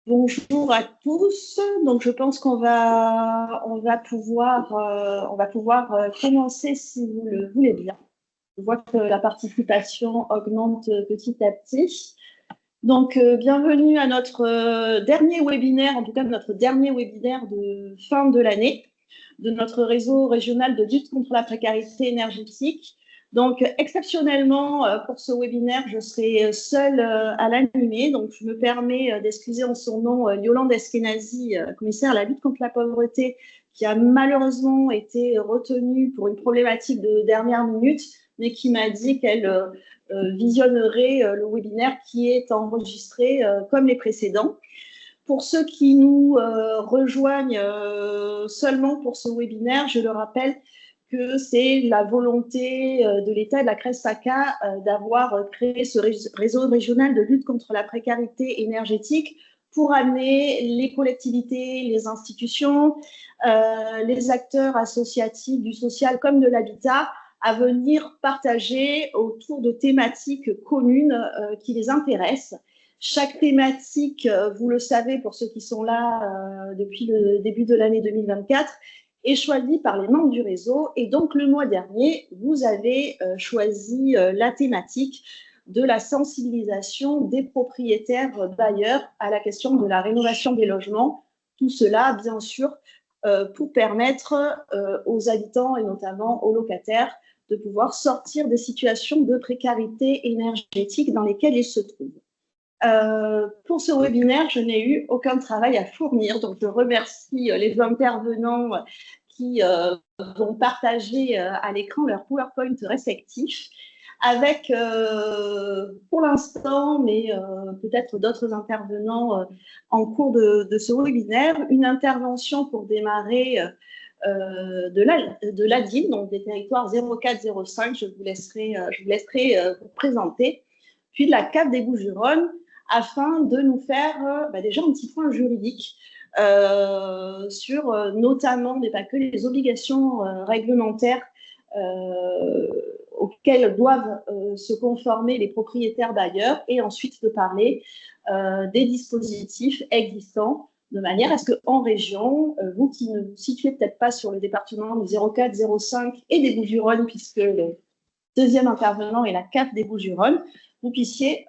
Bonjour à tous. Donc, je pense qu'on va pouvoir commencer si vous le voulez bien. Je vois que la participation augmente petit à petit. Donc, bienvenue à notre dernier webinaire, en tout cas notre dernier webinaire de fin de l'année, de notre réseau régional de lutte contre la précarité énergétique. Donc, exceptionnellement, pour ce webinaire, je serai seule à l'animer. Donc, je me permets d'excuser en son nom Yolande Eskenazi, commissaire à la lutte contre la pauvreté, qui a malheureusement été retenue pour une problématique de dernière minute, mais qui m'a dit qu'elle visionnerait le webinaire qui est enregistré comme les précédents. Pour ceux qui nous rejoignent seulement pour ce webinaire, je le rappelle que c'est la volonté de l'État et de la CRESACA d'avoir créé ce réseau régional de lutte contre la précarité énergétique pour amener les collectivités, les institutions, les acteurs associatifs du social comme de l'habitat à venir partager autour de thématiques communes qui les intéressent. Chaque thématique, vous le savez pour ceux qui sont là depuis le début de l'année 2024, est choisie par les membres du réseau. Et donc, le mois dernier, vous avez choisi la thématique de la sensibilisation des propriétaires bailleurs à la question de la rénovation des logements. Tout cela, bien sûr, pour permettre aux habitants et notamment aux locataires de pouvoir sortir des situations de précarité énergétique dans lesquelles ils se trouvent. Pour ce webinaire, je n'ai eu aucun travail à fournir, donc je remercie les intervenants qui vont partager à l'écran leur PowerPoint respectif avec, pour l'instant, mais peut-être d'autres intervenants en cours de ce webinaire, une intervention pour démarrer de l'ADIL, donc des territoires 04-05, je vous laisserai vous présenter, puis de la CAF des Bouches-du-Rhône, afin de nous faire déjà un petit point juridique sur notamment, mais pas que, les obligations réglementaires auxquelles doivent se conformer les propriétaires bailleurs, et ensuite de parler des dispositifs existants, de manière à ce qu'en région, vous qui ne vous situez peut-être pas sur le département du 04-05 et des Bouches-du-Rhône, puisque le deuxième intervenant est la CAF des Bouches-du-Rhône, vous puissiez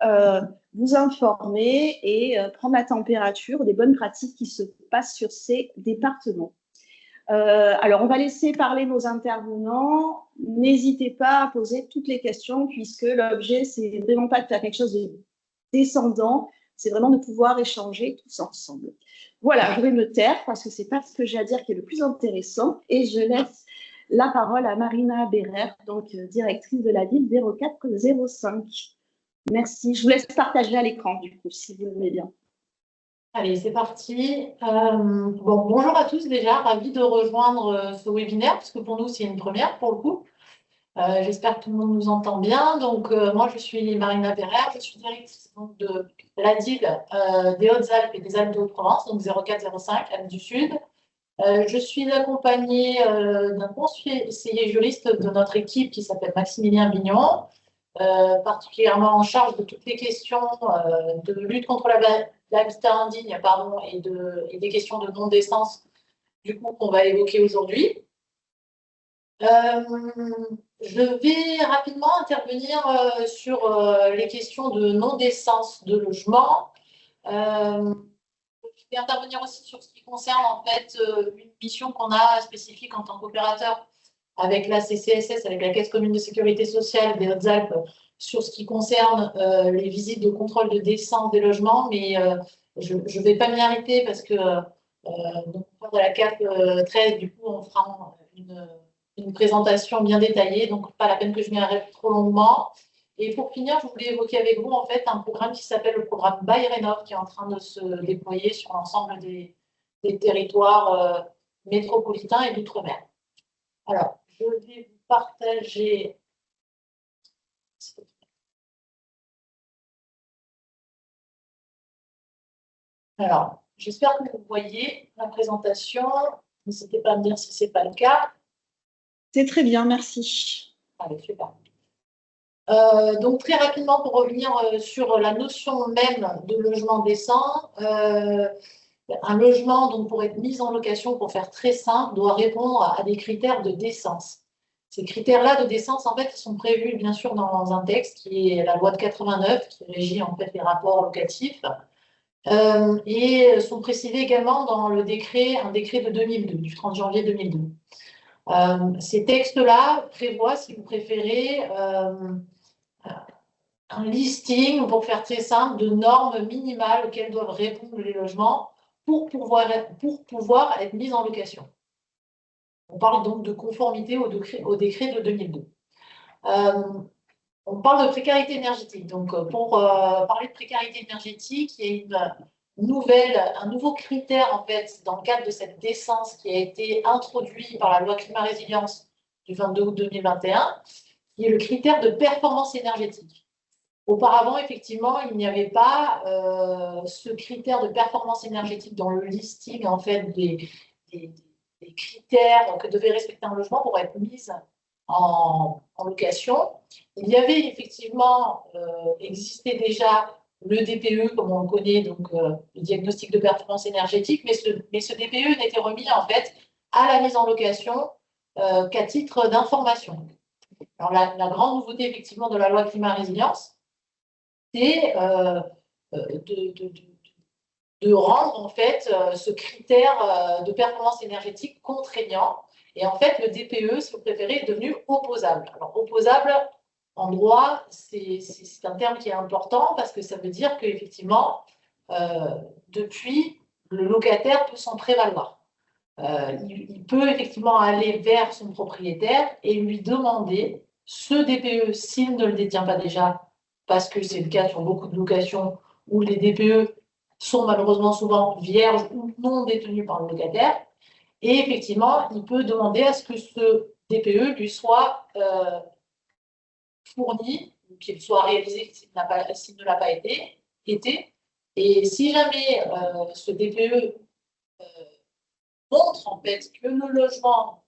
vous informer et prendre la température des bonnes pratiques qui se passent sur ces départements. Alors, on va laisser parler nos intervenants. N'hésitez pas à poser toutes les questions, puisque l'objet, c'est vraiment pas de faire quelque chose de descendant, c'est vraiment de pouvoir échanger tous ensemble. Voilà, je vais me taire parce que c'est pas ce que j'ai à dire qui est le plus intéressant, et je laisse la parole à Marina Bérer, donc directrice de la ville 04-05. Merci. Je vous laisse partager à l'écran, du coup, si vous le voulez bien. Allez, c'est parti. Bonjour à tous déjà, ravi de rejoindre ce webinaire, parce que pour nous, c'est une première pour le coup. J'espère que tout le monde nous entend bien. Donc, moi, je suis Marina Bérer, je suis directrice donc, de l'ADIL des Hautes-Alpes et des Alpes de Haute-Provence, donc 04-05, Alpes du Sud. Je suis accompagnée d'un conseiller juriste de notre équipe qui s'appelle Maximilien Bignon, particulièrement en charge de toutes les questions de lutte contre l'habitat indigne, et des questions de non-décence, du coup, qu'on va évoquer aujourd'hui. Je vais rapidement intervenir sur les questions de non-décence de logement. Je vais intervenir aussi sur ce qui concerne en fait une mission qu'on a spécifique en tant qu'opérateur avec la CCSS, avec la Caisse commune de sécurité sociale des Hautes-Alpes, sur ce qui concerne les visites de contrôle de décence des logements, mais je ne vais pas m'y arrêter parce que donc, de la CAP 13, du coup, on fera une présentation bien détaillée, donc pas la peine que je m'y arrête trop longuement. Et pour finir, je voulais évoquer avec vous en fait un programme qui s'appelle le programme BayRénov, qui est en train de se déployer sur l'ensemble des territoires métropolitains et d'outre-mer. Alors, je vais vous partager. Alors, j'espère que vous voyez la présentation. N'hésitez pas à me dire si ce n'est pas le cas. C'est très bien, merci. Allez, super. Donc très rapidement, pour revenir sur la notion même de logement décent, un logement, donc, pour être mis en location, pour faire très simple, doit répondre à des critères de décence. Ces critères-là de décence, en fait, ils sont prévus, bien sûr, dans un texte qui est la loi de 89, qui régit, en fait, les rapports locatifs, et sont précisés également dans un décret de 2002, du 30 janvier 2002. Ces textes-là prévoient, si vous préférez, un listing, pour faire très simple, de normes minimales auxquelles doivent répondre les logements pour pouvoir être mis en location. On parle donc de conformité au décret de 2002. On parle de précarité énergétique. Donc, pour parler de précarité énergétique, il y a un nouveau critère, en fait, dans le cadre de cette décence qui a été introduit par la loi Climat Résilience du 22 août 2021, qui est le critère de performance énergétique. Auparavant, effectivement, il n'y avait pas ce critère de performance énergétique dans le listing, en fait, des critères que devait respecter un logement pour être mis en location. Il y avait effectivement existé déjà le DPE, comme on le connaît, donc le diagnostic de performance énergétique, mais ce DPE n'était remis, en fait, à la mise en location qu'à titre d'information. Alors, la grande nouveauté, effectivement, de la loi Climat Résilience, c'est de rendre, en fait, ce critère de performance énergétique contraignant. Et en fait, le DPE, si vous préférez, est devenu opposable. Alors, opposable, en droit, c'est un terme qui est important parce que ça veut dire qu'effectivement, depuis, le locataire peut s'en prévaloir. Il peut effectivement aller vers son propriétaire et lui demander ce DPE, s'il ne le détient pas déjà, parce que c'est le cas sur beaucoup de locations où les DPE sont malheureusement souvent vierges ou non détenus par le locataire. Et effectivement, il peut demander à ce que ce DPE lui soit fourni, qu'il soit réalisé s'il ne l'a pas été. Et si jamais ce DPE montre, en fait, que le logement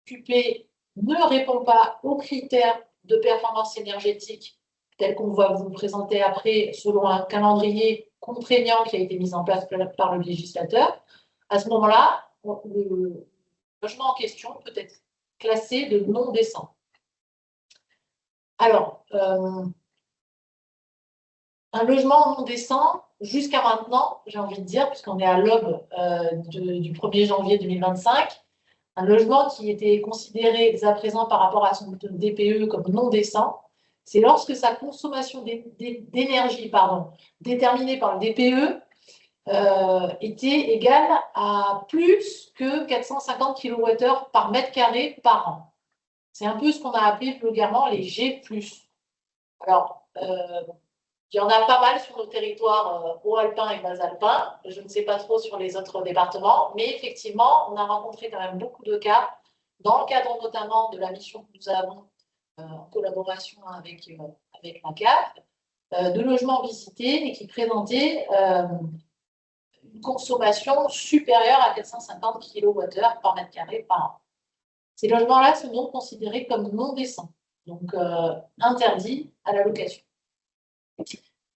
occupé ne répond pas aux critères de performance énergétique tels qu'on va vous présenter après, selon un calendrier contraignant qui a été mis en place par le législateur, à ce moment-là, le logement en question peut être classé de non décent. Alors, un logement non décent, jusqu'à maintenant, j'ai envie de dire, puisqu'on est à l'aube du 1er janvier 2025, un logement qui était considéré dès à présent par rapport à son DPE comme non décent, c'est lorsque sa consommation d'énergie, déterminée par le DPE, était égale à plus que 450 kWh par mètre carré par an. C'est un peu ce qu'on a appelé vulgairement les G+. Alors, il y en a pas mal sur nos territoires haut-alpins et bas-alpins. Je ne sais pas trop sur les autres départements, mais effectivement, on a rencontré quand même beaucoup de cas, dans le cadre notamment de la mission que nous avons en collaboration avec la CAF, de logements visités et qui présentaient une consommation supérieure à 450 kWh par mètre carré par an. Ces logements-là sont donc considérés comme non décents, donc interdits à la location.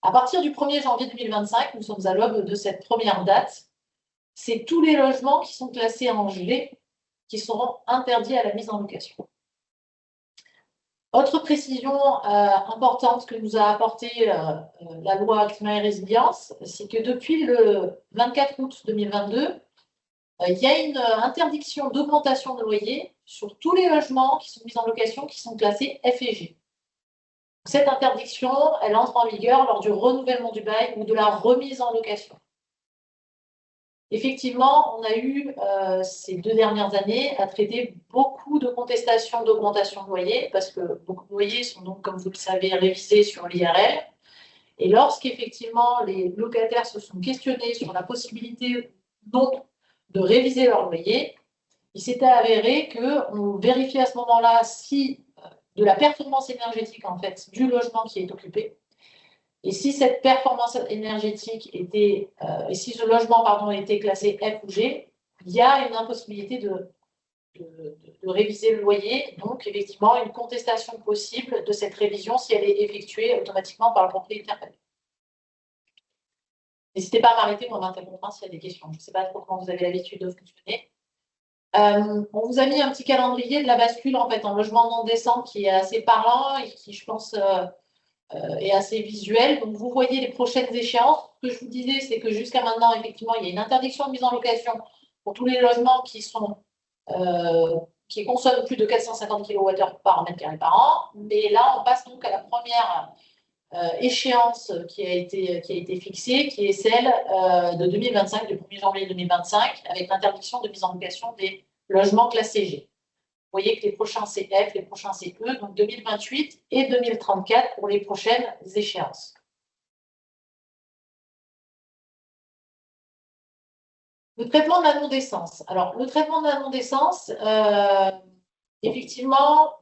À partir du 1er janvier 2025, nous sommes à l'aube de cette première date, c'est tous les logements qui sont classés en G qui seront interdits à la mise en location. Autre précision importante que nous a apportée la loi Climat et Résilience, c'est que depuis le 24 août 2022, il y a une interdiction d'augmentation de loyer sur tous les logements qui sont mis en location qui sont classés F et G. Cette interdiction, elle entre en vigueur lors du renouvellement du bail ou de la remise en location. Effectivement, on a eu ces 2 dernières années à traiter beaucoup de contestations d'augmentation de loyer, parce que beaucoup de loyers sont donc, comme vous le savez, révisés sur l'IRL. Et lorsqu'effectivement les locataires se sont questionnés sur la possibilité ou non de réviser leur loyer, il s'était avéré qu'on vérifiait à ce moment-là si de la performance énergétique, en fait, du logement qui est occupé. Et si cette performance énergétique était, et si ce logement, était classé F ou G, il y a une impossibilité de réviser le loyer. Donc, effectivement, une contestation possible de cette révision si elle est effectuée automatiquement par le propriétaire. N'hésitez pas à m'arrêter ou à m'interrompre s'il y a des questions. Je ne sais pas trop comment vous avez l'habitude de fonctionner. On vous a mis un petit calendrier de la bascule en fait en logement non décent qui est assez parlant et qui, je pense, est assez visuel. Donc, vous voyez les prochaines échéances. Ce que je vous disais, c'est que jusqu'à maintenant, effectivement, il y a une interdiction de mise en location pour tous les logements qui consomment plus de 450 kWh par mètre carré par an. Mais là, on passe donc à la première échéance qui a été fixée, qui est celle de 2025, du 1er janvier 2025, avec l'interdiction de mise en location des logements classés G. Vous voyez que les prochains CF, les prochains CE, donc 2028 et 2034 pour les prochaines échéances. Le traitement de la non-décence. Alors, le traitement de la non-décence, effectivement,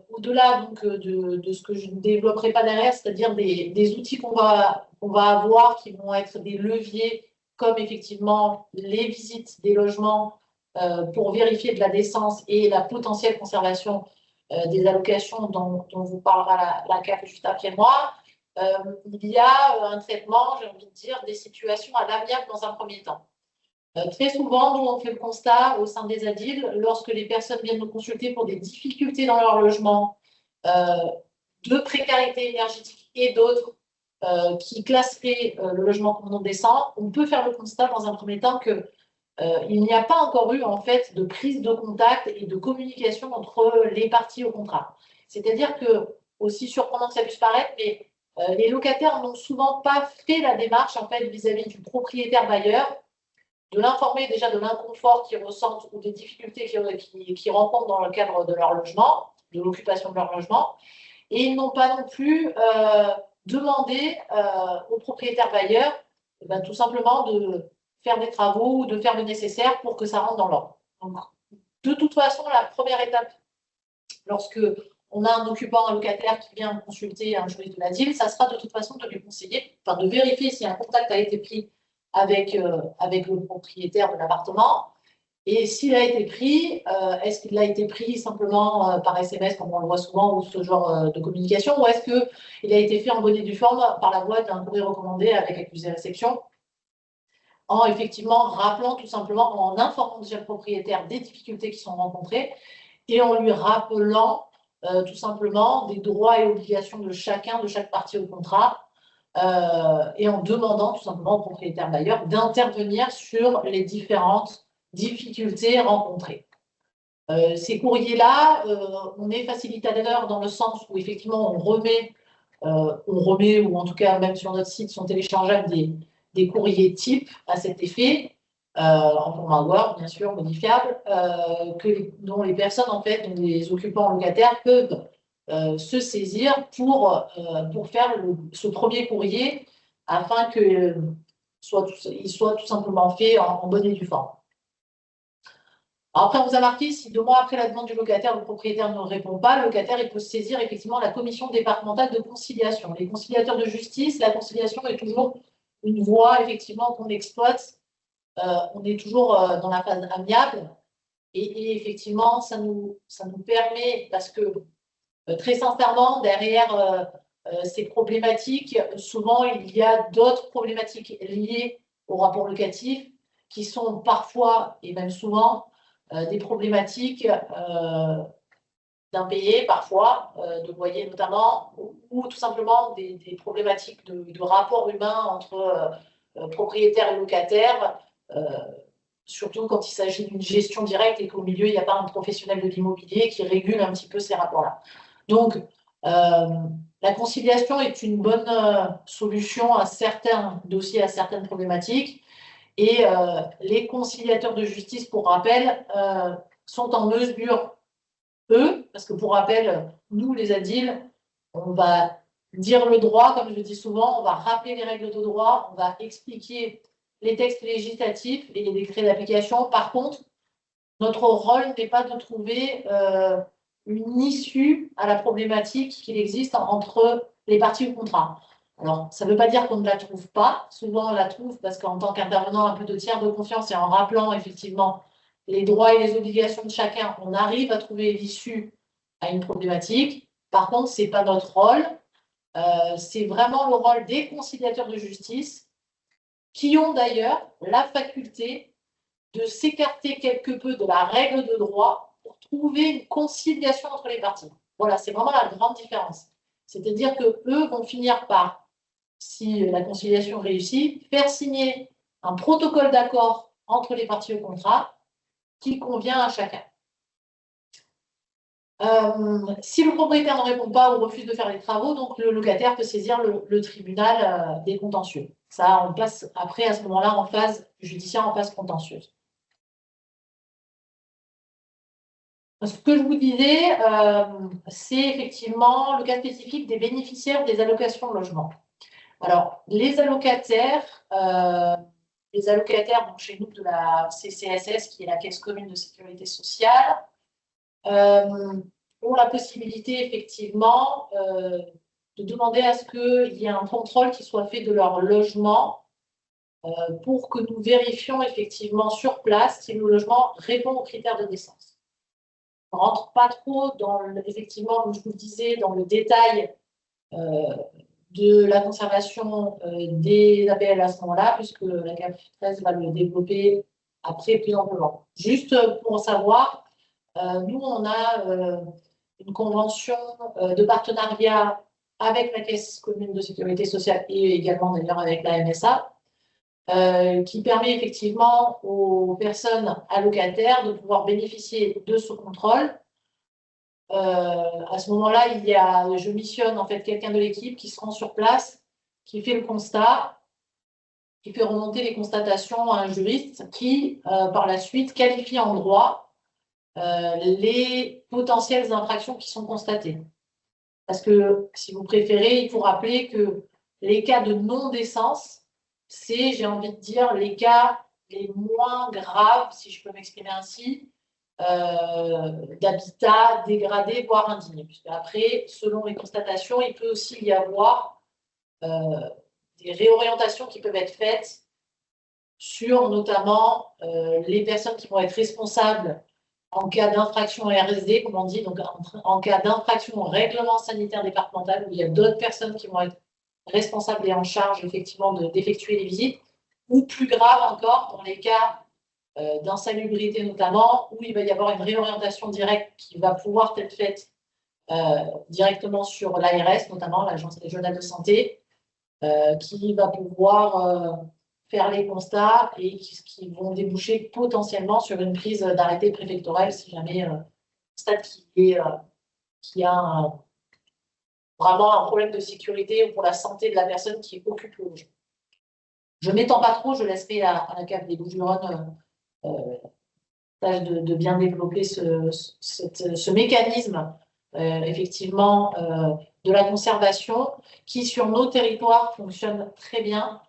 au-delà de ce que je ne développerai pas derrière, c'est-à-dire des outils qu'on va avoir qui vont être des leviers comme effectivement les visites des logements pour vérifier de la décence et la potentielle conservation des allocations dont vous parlera la CAF juste après moi, il y a un traitement, j'ai envie de dire, des situations à l'amiable dans un premier temps. Très souvent, nous, on fait le constat au sein des ADIL, lorsque les personnes viennent nous consulter pour des difficultés dans leur logement, de précarité énergétique et d'autres qui classeraient le logement comme non décent, on peut faire le constat dans un premier temps que il n'y a pas encore eu en fait de prise de contact et de communication entre les parties au contrat. C'est-à-dire que, aussi surprenant que ça puisse paraître, mais les locataires n'ont souvent pas fait la démarche en fait vis-à-vis du propriétaire bailleur, de l'informer déjà de l'inconfort qu'ils ressentent ou des difficultés qu'ils rencontrent dans le cadre de leur logement, de l'occupation de leur logement, et ils n'ont pas non plus demandé aux propriétaires bailleurs tout simplement de faire des travaux ou de faire le nécessaire pour que ça rentre dans l'ordre. Donc, de toute façon, la première étape, lorsque on a un occupant, un locataire qui vient consulter un juriste de la DIL, ça sera de toute façon de lui conseiller, enfin de vérifier si un contact a été pris avec le propriétaire de l'appartement. Et s'il a été pris, est-ce qu'il a été pris simplement par SMS, comme on le voit souvent, ou ce genre de communication, ou est-ce qu'il a été fait en bonne et due forme par la voie d'un courrier recommandé avec accusé réception, en effectivement rappelant tout simplement, en informant déjà le propriétaire des difficultés qui sont rencontrées, et en lui rappelant tout simplement des droits et obligations de chacun, de chaque partie au contrat, et en demandant tout simplement au propriétaire bailleur d'intervenir sur les différentes difficultés rencontrées. Ces courriers-là, on est facilitateur dans le sens où effectivement on remet, ou en tout cas même sur notre site sont téléchargeables des courriers types à cet effet, en format Word bien sûr, modifiable, dont les personnes en fait, dont les occupants locataires peuvent se saisir pour faire ce premier courrier afin qu'il soit tout simplement fait en bonne et due forme. Après, on vous a marqué, si 2 mois après la demande du locataire, le propriétaire ne répond pas, le locataire il peut saisir effectivement la commission départementale de conciliation. Les conciliateurs de justice, la conciliation est toujours une voie effectivement qu'on exploite. On est toujours dans la phase amiable et effectivement, ça nous permet, parce que très sincèrement, derrière ces problématiques, souvent il y a d'autres problématiques liées au rapport locatif qui sont parfois et même souvent des problématiques d'impayés, parfois, de loyers notamment, ou tout simplement des problématiques de rapport humain entre propriétaires et locataires, surtout quand il s'agit d'une gestion directe et qu'au milieu, il n'y a pas un professionnel de l'immobilier qui régule un petit peu ces rapports-là. Donc, la conciliation est une bonne solution à certains dossiers, à certaines problématiques. Et les conciliateurs de justice, pour rappel, sont en mesure, eux, parce que pour rappel, nous, les ADIL, on va dire le droit, comme je le dis souvent, on va rappeler les règles de droit, on va expliquer les textes législatifs et les décrets d'application. Par contre, notre rôle n'est pas de trouver une issue à la problématique qu'il existe entre les parties au contrat. Alors, ça ne veut pas dire qu'on ne la trouve pas. Souvent, on la trouve parce qu'en tant qu'intervenant un peu de tiers de confiance et en rappelant effectivement les droits et les obligations de chacun, on arrive à trouver l'issue à une problématique. Par contre, ce n'est pas notre rôle. C'est vraiment le rôle des conciliateurs de justice qui ont d'ailleurs la faculté de s'écarter quelque peu de la règle de droit pour trouver une conciliation entre les parties. Voilà, c'est vraiment la grande différence. C'est-à-dire qu'eux vont finir par, si la conciliation réussit, faire signer un protocole d'accord entre les parties au contrat qui convient à chacun. Si le propriétaire ne répond pas ou refuse de faire les travaux, donc le locataire peut saisir le tribunal des contentieux. Ça, on passe après, à ce moment-là, en phase judiciaire, en phase contentieuse. Ce que je vous disais, c'est effectivement le cas spécifique des bénéficiaires des allocations de logement. Alors, les allocataires donc chez nous de la CCSS, qui est la Caisse commune de sécurité sociale, ont la possibilité effectivement de demander à ce qu'il y ait un contrôle qui soit fait de leur logement pour que nous vérifions effectivement sur place si le logement répond aux critères de décence. On ne rentre pas trop dans, effectivement, comme je vous le disais, dans le détail de la conservation des APL à ce moment-là, puisque la CAF 13 va le développer après plus amplement. Juste pour savoir, nous, on a une convention de partenariat avec la Caisse commune de sécurité sociale et également d'ailleurs avec la MSA, qui permet effectivement aux personnes allocataires de pouvoir bénéficier de ce contrôle. À ce moment-là, je missionne en fait quelqu'un de l'équipe qui se rend sur place, qui fait le constat, qui fait remonter les constatations à un juriste qui, par la suite, qualifie en droit les potentielles infractions qui sont constatées. Parce que, si vous préférez, il faut rappeler que les cas de non-décence, c'est, j'ai envie de dire, les cas les moins graves, si je peux m'exprimer ainsi, d'habitat dégradé, voire indigne. Puisque après, selon les constatations, il peut aussi y avoir des réorientations qui peuvent être faites sur notamment les personnes qui vont être responsables en cas d'infraction RSD, comme on dit, donc en cas d'infraction au règlement sanitaire départemental, où il y a d'autres personnes qui vont être responsables et en charge effectivement d'effectuer les visites, ou plus grave encore, dans les cas d'insalubrité notamment, où il va y avoir une réorientation directe qui va pouvoir être faite directement sur l'ARS, notamment l'Agence régionale de santé, qui va pouvoir faire les constats et qui vont déboucher potentiellement sur une prise d'arrêté préfectoral si jamais constate qu'il y a vraiment un problème de sécurité ou pour la santé de la personne qui occupe le logement. Je ne m'étends pas trop, je laisserai à la CAF des Bouches-du-Rhône tâche de bien développer ce mécanisme effectivement de la conservation qui sur nos territoires fonctionne très bien.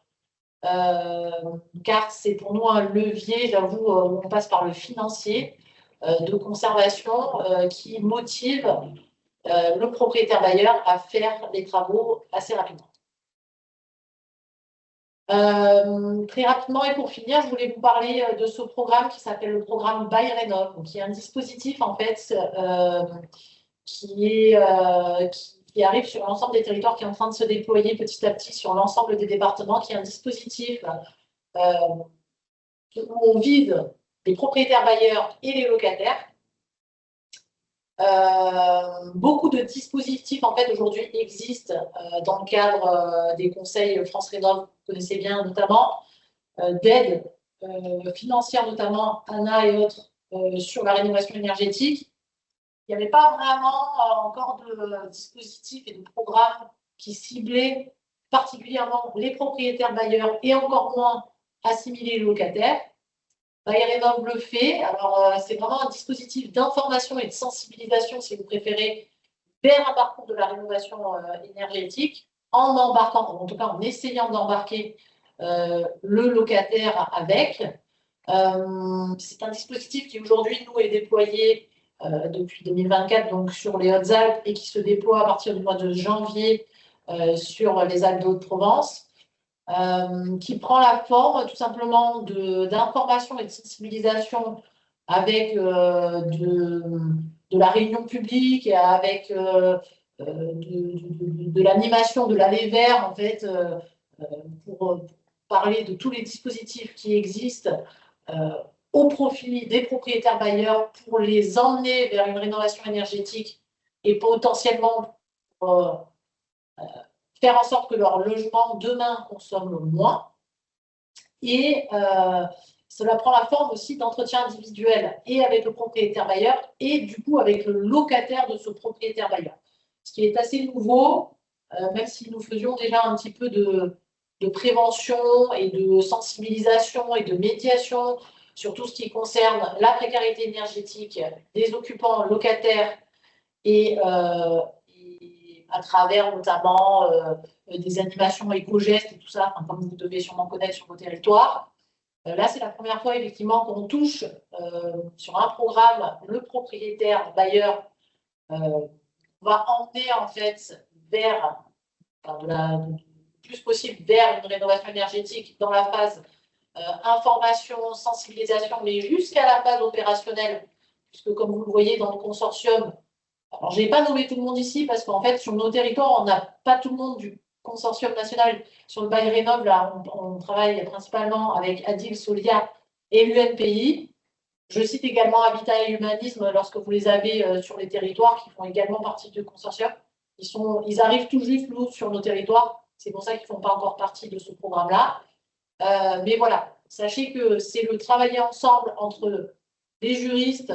Car c'est pour nous un levier, j'avoue, où on passe par le financier de conservation qui motive le propriétaire bailleur à faire les travaux assez rapidement. Très rapidement et pour finir, je voulais vous parler de ce programme qui s'appelle le programme Bail Rénov, qui est un dispositif en fait qui arrive sur l'ensemble des territoires, qui est en train de se déployer petit à petit sur l'ensemble des départements, qui est un dispositif où on vise les propriétaires bailleurs et les locataires. Beaucoup de dispositifs en fait aujourd'hui existent dans le cadre des conseils France Rénov, vous connaissez bien notamment, d'aide financière notamment, ANA et autres, sur la rénovation énergétique. Il n'y avait pas vraiment encore de dispositifs et de programmes qui ciblaient particulièrement les propriétaires bailleurs et encore moins assimiler les locataires. Bail Rénov le fait. Alors, c'est vraiment un dispositif d'information et de sensibilisation, si vous préférez, vers un parcours de la rénovation énergétique, en embarquant, en tout cas en essayant d'embarquer le locataire avec. C'est un dispositif qui aujourd'hui, nous, est déployé depuis 2024 donc sur les Hautes-Alpes et qui se déploie à partir du mois de janvier sur les Alpes de Haute-Provence. Qui prend la forme tout simplement d'information et de sensibilisation avec de la réunion publique, et avec de l'animation, de l'aller vers, en fait, pour parler de tous les dispositifs qui existent au profit des propriétaires bailleurs pour les emmener vers une rénovation énergétique et potentiellement faire en sorte que leur logement demain consomme moins. Et cela prend la forme aussi d'entretien individuel et avec le propriétaire bailleur et du coup avec le locataire de ce propriétaire bailleur. Ce qui est assez nouveau, même si nous faisions déjà un petit peu de prévention et de sensibilisation et de médiation sur tout ce qui concerne la précarité énergétique des occupants locataires et à travers notamment des animations éco-gestes et tout ça, enfin, comme vous devez sûrement connaître sur vos territoires. Là, c'est la première fois effectivement qu'on touche sur un programme le propriétaire bailleur va emmener en fait vers, enfin, le plus possible vers une rénovation énergétique dans la phase information, sensibilisation, mais jusqu'à la phase opérationnelle, puisque comme vous le voyez dans le consortium, alors je n'ai pas nommé tout le monde ici parce qu'en fait sur nos territoires, on n'a pas tout le monde du consortium national. Sur le bail rénov, là, on travaille principalement avec Adil, Solia et l'UNPI. Je cite également Habitat et Humanisme lorsque vous les avez sur les territoires, qui font également partie du consortium. Ils arrivent tout juste, nous, sur nos territoires. C'est pour ça qu'ils ne font pas encore partie de ce programme-là. Mais voilà, sachez que c'est le travailler ensemble entre les juristes,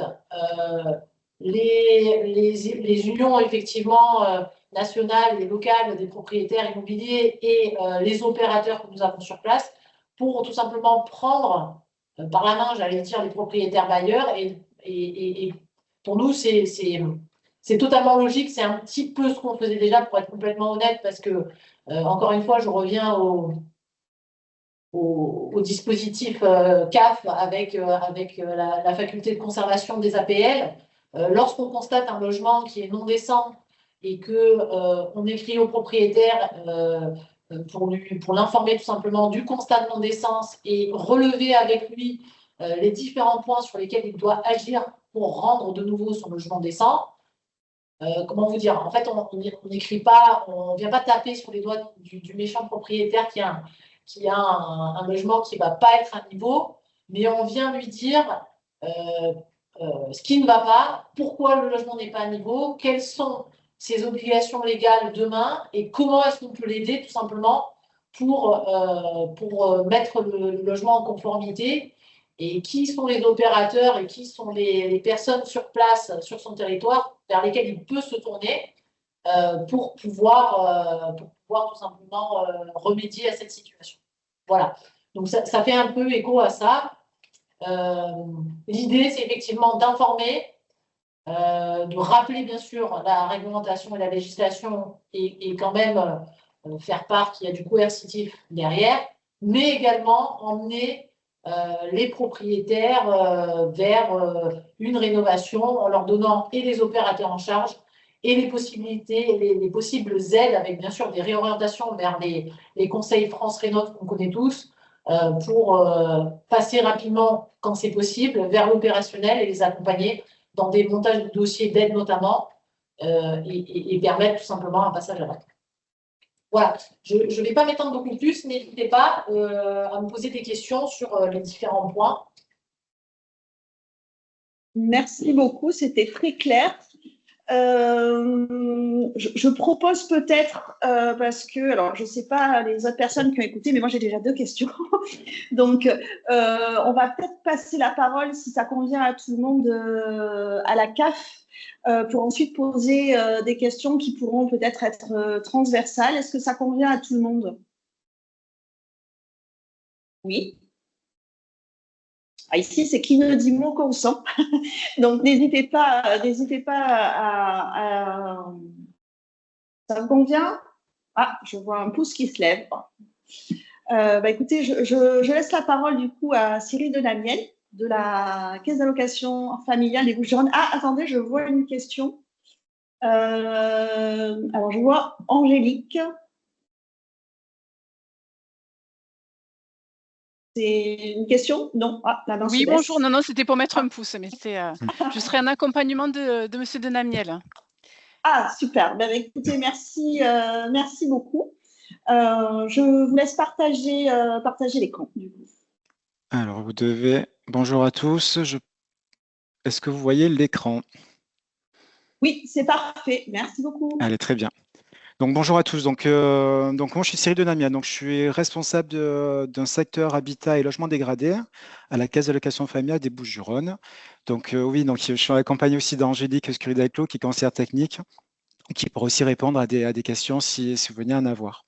les unions effectivement nationales et locales des propriétaires immobiliers et les opérateurs que nous avons sur place pour tout simplement prendre par la main, j'allais dire, les propriétaires bailleurs. Et pour nous, c'est totalement logique. C'est un petit peu ce qu'on faisait déjà, pour être complètement honnête, parce que, encore une fois, je reviens au dispositif CAF avec la faculté de conservation des APL. Lorsqu'on constate un logement qui est non décent et qu'on écrit au propriétaire pour l'informer tout simplement du constat de non-décence et relever avec lui les différents points sur lesquels il doit agir pour rendre de nouveau son logement décent. Comment vous dire? En fait, on n'écrit pas, on ne vient pas taper sur les doigts du méchant propriétaire qui a un logement qui ne va pas être à niveau, mais on vient lui dire ce qui ne va pas, pourquoi le logement n'est pas à niveau, quelles sont ses obligations légales demain et comment est-ce qu'on peut l'aider tout simplement pour mettre le logement en conformité, et qui sont les opérateurs et qui sont les personnes sur place, sur son territoire, vers lesquelles il peut se tourner pour pouvoir tout simplement remédier à cette situation. Voilà. Donc, ça fait un peu écho à ça. L'idée, c'est effectivement d'informer, de rappeler, bien sûr, la réglementation et la législation et quand même faire part qu'il y a du coercitif derrière, mais également emmener les propriétaires vers une rénovation en leur donnant et les opérateurs en charge et les possibilités, les possibles aides avec bien sûr des réorientations vers les conseils France Rénov qu'on connaît tous pour passer rapidement, quand c'est possible, vers l'opérationnel et les accompagner dans des montages de dossiers d'aide notamment et permettre tout simplement un passage à l'acte. Voilà, je ne vais pas m'étendre beaucoup plus, n'hésitez pas à me poser des questions sur les différents points. Merci beaucoup, c'était très clair. Je propose peut-être, parce que, alors je ne sais pas les autres personnes qui ont écouté, mais moi j'ai déjà 2 questions. Donc, on va peut-être passer la parole, si ça convient à tout le monde, à la CAF, pour ensuite poser des questions qui pourront peut-être être transversales. Est-ce que ça convient à tout le monde? Oui. Ah, ici, c'est qui ne dit mot consent. Donc, n'hésitez pas à... Ça vous convient? Ah, je vois un pouce qui se lève. Écoutez, je laisse la parole du coup à Cyril Denamiel de la Caisse d'allocation familiale des Bouches-du-Rhône. Ah, attendez, je vois une question. Alors, je vois Angélique. C'est une question? Non. Ah, la main se Oui, baisse. bonjour. Non, non, c'était pour mettre un pouce, mais je serai en accompagnement de Monsieur de Namiel. Ah, super. Ben, écoutez, merci, merci beaucoup. Je vous laisse partager, partager l'écran, du coup. Alors, vous devez... Bonjour à tous. Est-ce que vous voyez l'écran? Oui, c'est parfait. Merci beaucoup. Allez, très bien. Donc, bonjour à tous. Donc moi, je suis Cyril Denamia. Donc, je suis responsable d'un secteur habitat et logement dégradé à la Caisse d'allocation familiale des Bouches-du-Rhône. Donc, oui, donc, je suis accompagné aussi d'Angélique Scurridaclo, qui est conseillère technique, qui pourra aussi répondre à des questions si vous venez en avoir.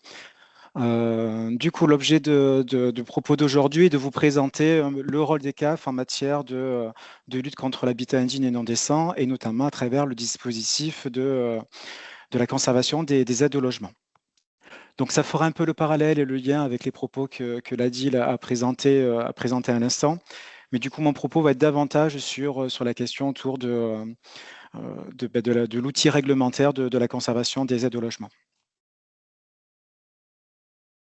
Du coup, l'objet de propos d'aujourd'hui est de vous présenter le rôle des CAF en matière de lutte contre l'habitat indigne et non décent, et notamment à travers le dispositif de la conservation des aides au logement. Donc, ça fera un peu le parallèle et le lien avec les propos que l'ADIL a présenté à l'instant. Mais du coup, mon propos va être davantage sur la question autour de l'outil réglementaire de la conservation des aides au logement.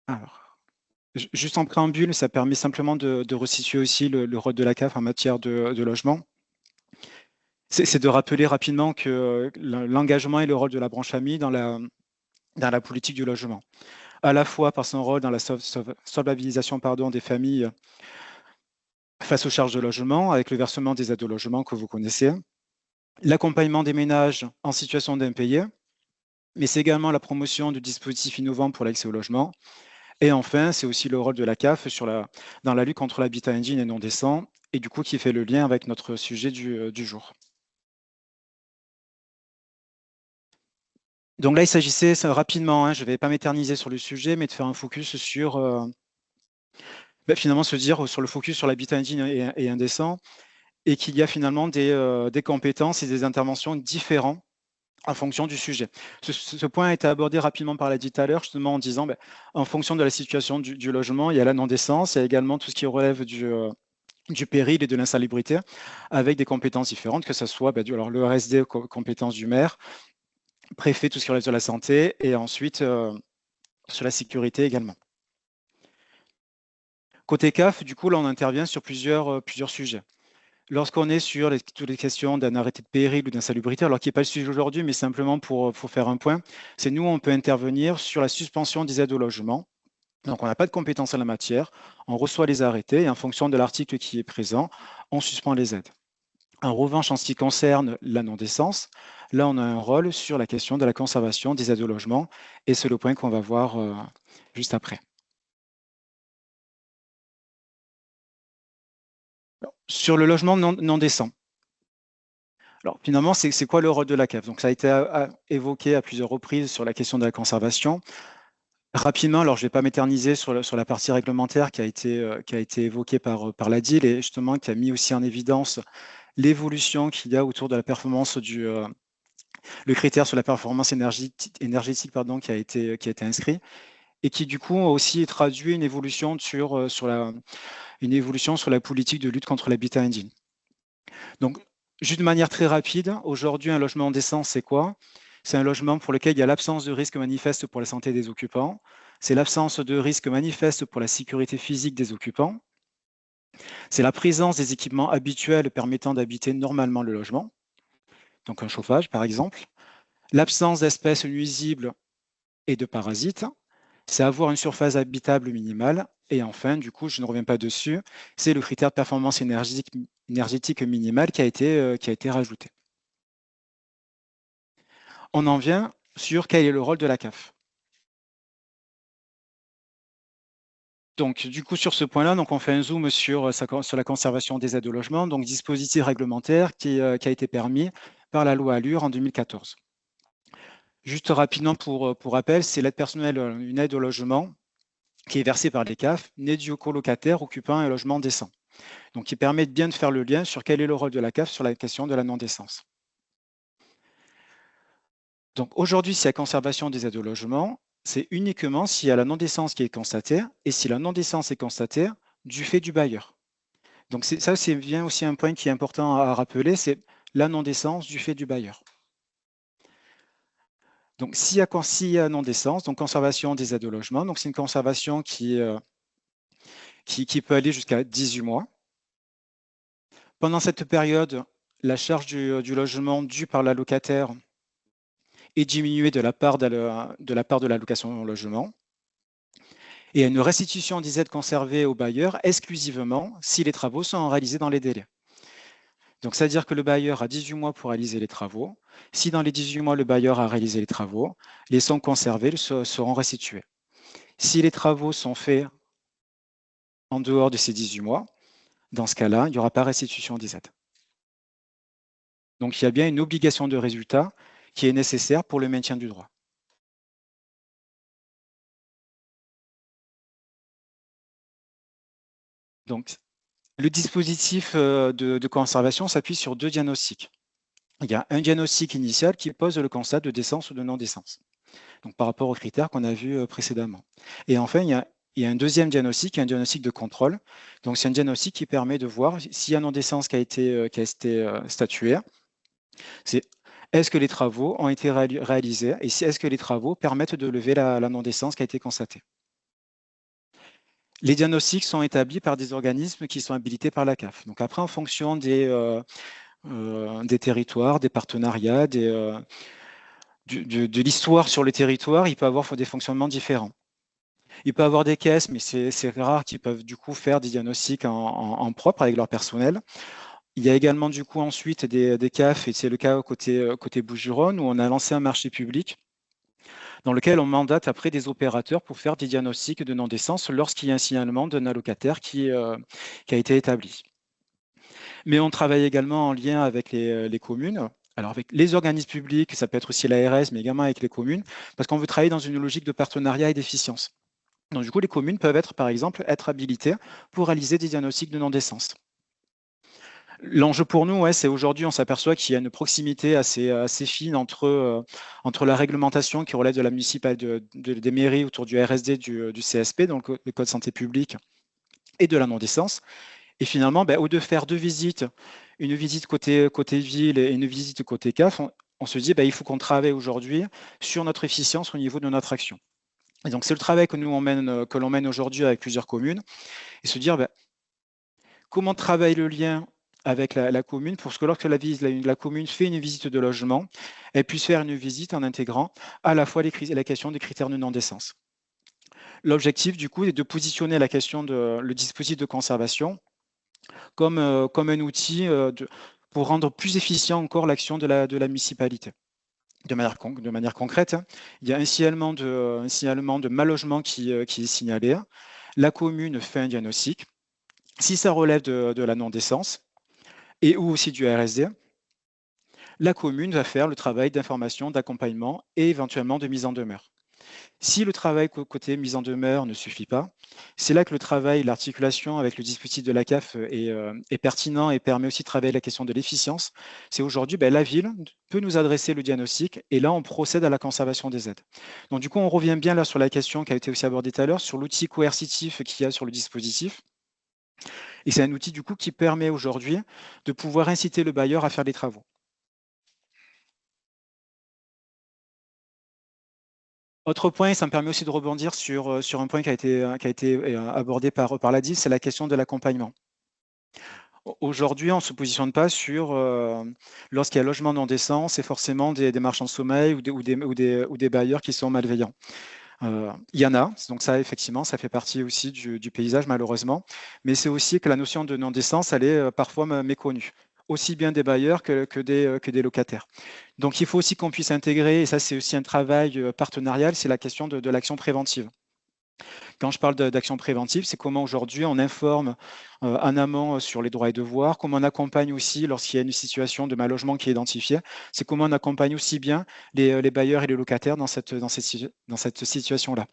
Alors, juste en préambule, ça permet simplement de resituer aussi le rôle de la CAF en matière de logement. C'est de rappeler rapidement que l'engagement et le rôle de la branche famille dans la politique du logement, à la fois par son rôle dans la solvabilisation des familles face aux charges de logement, avec le versement des aides au logement que vous connaissez, l'accompagnement des ménages en situation d'impayé, mais c'est également la promotion de dispositifs innovants pour l'accès au logement. Et enfin, c'est aussi le rôle de la CAF dans la lutte contre l'habitat indigne et non décent, et du coup qui fait le lien avec notre sujet du jour. Donc là, il s'agissait rapidement, je ne vais pas m'éterniser sur le sujet, mais de faire un focus sur, finalement se dire sur le focus sur l'habitat indigne et indécent, et qu'il y a finalement des compétences et des interventions différentes en fonction du sujet. Ce point a été abordé rapidement par la dit tout à l'heure, justement en disant, en fonction de la situation du logement, il y a la non-décence, il y a également tout ce qui relève du péril et de l'insalubrité, avec des compétences différentes, que ce soit alors le RSD, compétences du maire, préfet, tout ce qui relève de la santé, et ensuite sur la sécurité également. Côté CAF, du coup, là, on intervient sur plusieurs sujets. Lorsqu'on est sur toutes les questions d'un arrêté de péril ou d'insalubrité, alors qui n'est pas le sujet aujourd'hui, mais simplement pour faire un point, c'est nous, on peut intervenir sur la suspension des aides au logement. Donc, on n'a pas de compétence en la matière, on reçoit les arrêtés et en fonction de l'article qui est présent, on suspend les aides. En revanche, en ce qui concerne la non-décence, là, on a un rôle sur la question de la conservation des aides au logement et c'est le point qu'on va voir juste après. Sur le logement non décent. Alors, finalement, c'est quoi le rôle de la CAF? Donc, ça a été évoqué à plusieurs reprises sur la question de la conservation. Rapidement, alors je ne vais pas m'éterniser sur la partie réglementaire qui a été évoquée par l'ADIL et justement qui a mis aussi en évidence l'évolution qu'il y a autour de la performance le critère sur la performance énergétique qui a été inscrit et qui du coup a aussi traduit une évolution sur la politique de lutte contre l'habitat indigne. Donc, juste de manière très rapide, aujourd'hui, un logement décent, c'est quoi? C'est un logement pour lequel il y a l'absence de risque manifeste pour la santé des occupants. C'est l'absence de risque manifeste pour la sécurité physique des occupants. C'est la présence des équipements habituels permettant d'habiter normalement le logement, donc un chauffage par exemple. L'absence d'espèces nuisibles et de parasites. C'est avoir une surface habitable minimale. Et enfin, du coup, je ne reviens pas dessus, c'est le critère de performance énergétique minimale qui a été rajouté. On en vient sur quel est le rôle de la CAF. Donc, du coup, sur ce point-là, on fait un zoom sur la conservation des aides au logement, donc dispositif réglementaire qui a été permis par la loi ALUR en 2014. Juste rapidement pour rappel, c'est l'aide personnelle, une aide au logement qui est versée par les CAF, née du colocataire occupant un logement décent. Donc, qui permet bien de faire le lien sur quel est le rôle de la CAF sur la question de la non-décence. Donc, aujourd'hui, si la conservation des aides au logement, c'est uniquement s'il y a la non-décence qui est constatée et si la non-décence est constatée du fait du bailleur. Donc, ça, c'est bien aussi un point qui est important à rappeler, c'est la non-décence du fait du bailleur. Donc, s'il y a non-décence, donc conservation des aides au logement, donc c'est une conservation qui qui peut aller jusqu'à 18 mois. Pendant cette période, la charge du logement due par l'allocataire est diminuée de la part de l'allocation au logement. Et une restitution des aides conservées au bailleur exclusivement si les travaux sont réalisés dans les délais. Donc, c'est-à-dire que le bailleur a 18 mois pour réaliser les travaux. Si dans les 18 mois, le bailleur a réalisé les travaux, les sommes conservées seront restituées. Si les travaux sont faits en dehors de ces 18 mois, dans ce cas-là, il n'y aura pas restitution des aides. Donc, il y a bien une obligation de résultat qui est nécessaire pour le maintien du droit. Donc, le dispositif de conservation s'appuie sur 2 diagnostics. Il y a un diagnostic initial qui pose le constat de décence ou de non-décence, donc par rapport aux critères qu'on a vus précédemment. Et enfin, il y a un deuxième diagnostic, un diagnostic de contrôle. Donc, c'est un diagnostic qui permet de voir s'il y a non-décence qui a été statuée. C'est est-ce que les travaux ont été réalisés et est-ce que les travaux permettent de lever la non-décence qui a été constatée. Les diagnostics sont établis par des organismes qui sont habilités par la CAF. Donc après, en fonction des territoires, des partenariats, de l'histoire sur le territoire, il peut y avoir des fonctionnements différents. Il peut y avoir des caisses, mais c'est rare qu'ils peuvent du coup faire des diagnostics en propre avec leur personnel. Il y a également du coup ensuite des CAF, et c'est le cas côté Bouches-du-Rhône, où on a lancé un marché public dans lequel on mandate après des opérateurs pour faire des diagnostics de non-décence lorsqu'il y a un signalement d'un allocataire qui a été établi. Mais on travaille également en lien avec les communes, alors avec les organismes publics, ça peut être aussi l'ARS, mais également avec les communes, parce qu'on veut travailler dans une logique de partenariat et d'efficience. Donc du coup, les communes peuvent être, par exemple, habilitées pour réaliser des diagnostics de non-décence. L'enjeu pour nous, c'est aujourd'hui, on s'aperçoit qu'il y a une proximité assez fine entre la réglementation qui relève de la municipalité, des mairies autour du RSD, du CSP, donc le Code santé publique, et de la non-décence. Et finalement, au lieu de faire 2 visites, une visite côté ville et une visite côté CAF, on se dit il faut qu'on travaille aujourd'hui sur notre efficience au niveau de notre action. Et donc, c'est le travail que l'on mène aujourd'hui avec plusieurs communes, et se dire comment travaille le lien avec la commune pour que lorsque la commune fait une visite de logement, elle puisse faire une visite en intégrant à la fois la question des critères de non-décence. L'objectif, du coup, est de positionner la question le dispositif de conservation comme un outil pour rendre plus efficient encore l'action de la municipalité. De manière concrète, il y a un signalement de mal-logement qui est signalé. La commune fait un diagnostic. Si ça relève de la non-décence, et ou aussi du RSD, la commune va faire le travail d'information, d'accompagnement et éventuellement de mise en demeure. Si le travail côté mise en demeure ne suffit pas, c'est là que le travail, l'articulation avec le dispositif de la CAF est pertinent et permet aussi de travailler la question de l'efficience. C'est aujourd'hui, la ville peut nous adresser le diagnostic et là, on procède à la conservation des aides. Donc du coup, on revient bien là sur la question qui a été aussi abordée tout à l'heure, sur l'outil coercitif qu'il y a sur le dispositif. Et c'est un outil du coup qui permet aujourd'hui de pouvoir inciter le bailleur à faire des travaux. Autre point, ça me permet aussi de rebondir sur un point qui a été abordé par la DIL, c'est la question de l'accompagnement. Aujourd'hui, on ne se positionne pas sur, lorsqu'il y a logement non décent, c'est forcément des marchands de sommeil ou des bailleurs qui sont malveillants. Il y en a, donc ça effectivement, ça fait partie aussi du paysage malheureusement, mais c'est aussi que la notion de non-décence, elle est parfois méconnue, aussi bien des bailleurs que des locataires. Donc il faut aussi qu'on puisse intégrer, et ça c'est aussi un travail partenarial, c'est la question de l'action préventive. Quand je parle d'action préventive, c'est comment aujourd'hui on informe en amont sur les droits et devoirs, comment on accompagne aussi lorsqu'il y a une situation de mal-logement qui est identifiée, c'est comment on accompagne aussi bien les bailleurs et les locataires dans cette situation-là.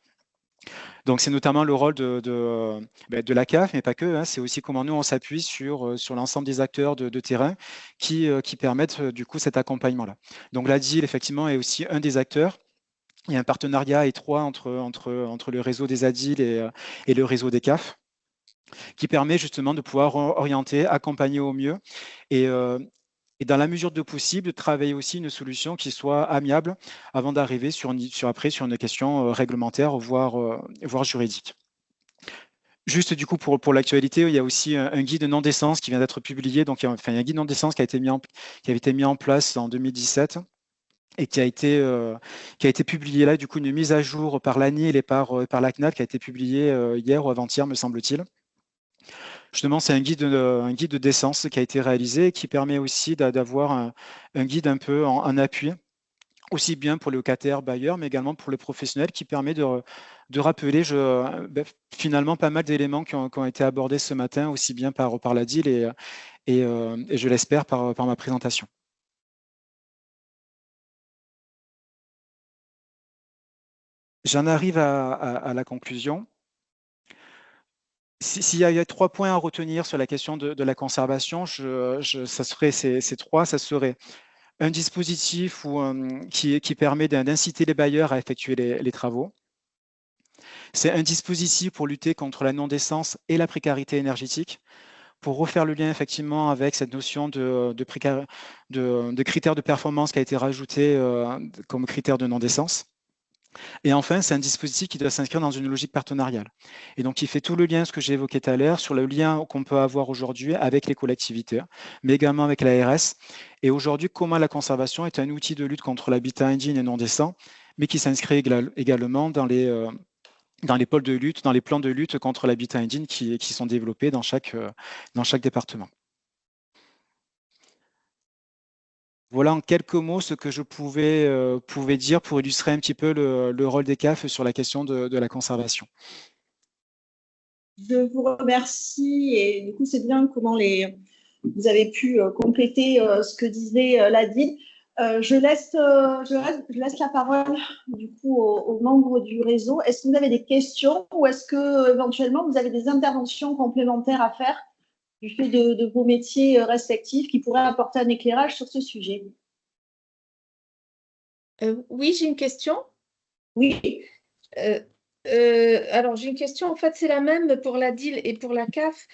Donc c'est notamment le rôle de la CAF, mais pas que, c'est aussi comment nous on s'appuie sur l'ensemble des acteurs de terrain qui permettent du coup cet accompagnement-là. Donc la DIL effectivement est aussi un des acteurs. Il y a un partenariat étroit entre le réseau des ADIL et le réseau des CAF qui permet justement de pouvoir orienter, accompagner au mieux et dans la mesure de possible, travailler aussi une solution qui soit amiable avant d'arriver sur une question réglementaire, voire juridique. Juste du coup pour l'actualité, il y a aussi un guide non décence qui vient d'être publié. Donc, il y a un guide non décence qui avait été mis en place en 2017 et qui a été publié là, du coup, une mise à jour par l'ANIL et par la CNAL qui a été publiée hier ou avant-hier, me semble-t-il. Justement, c'est un guide de décence qui a été réalisé et qui permet aussi d'avoir un guide un peu en appui, aussi bien pour les locataires, bailleurs, mais également pour les professionnels, qui permet de rappeler finalement pas mal d'éléments qui ont été abordés ce matin, aussi bien par la DIL et je l'espère par ma présentation. J'en arrive à la conclusion. S'il y a 3 points à retenir sur la question de la conservation, ça serait ces 3, ça serait un dispositif qui permet d'inciter les bailleurs à effectuer les travaux. C'est un dispositif pour lutter contre la non-décence et la précarité énergétique, pour refaire le lien effectivement avec cette notion de critères de performance qui a été rajouté comme critère de non-décence. Et enfin, c'est un dispositif qui doit s'inscrire dans une logique partenariale. Et donc, il fait tout le lien, ce que j'ai évoqué tout à l'heure, sur le lien qu'on peut avoir aujourd'hui avec les collectivités, mais également avec l'ARS. Et aujourd'hui, comment la conservation est un outil de lutte contre l'habitat indigne et non décent, mais qui s'inscrit également dans les pôles de lutte, dans les plans de lutte contre l'habitat indigne qui sont développés dans chaque département. Voilà en quelques mots ce que je pouvais dire pour illustrer un petit peu le rôle des CAF sur la question de la conservation. Je vous remercie et du coup, c'est bien comment vous avez pu compléter ce que disait la DIL. Je laisse la parole du coup aux membres du réseau. Est-ce que vous avez des questions ou est-ce que éventuellement vous avez des interventions complémentaires à faire du fait de vos métiers respectifs qui pourraient apporter un éclairage sur ce sujet? Oui, j'ai une question. Oui. Alors, j'ai une question, en fait, c'est la même pour la DIL et pour la CAF.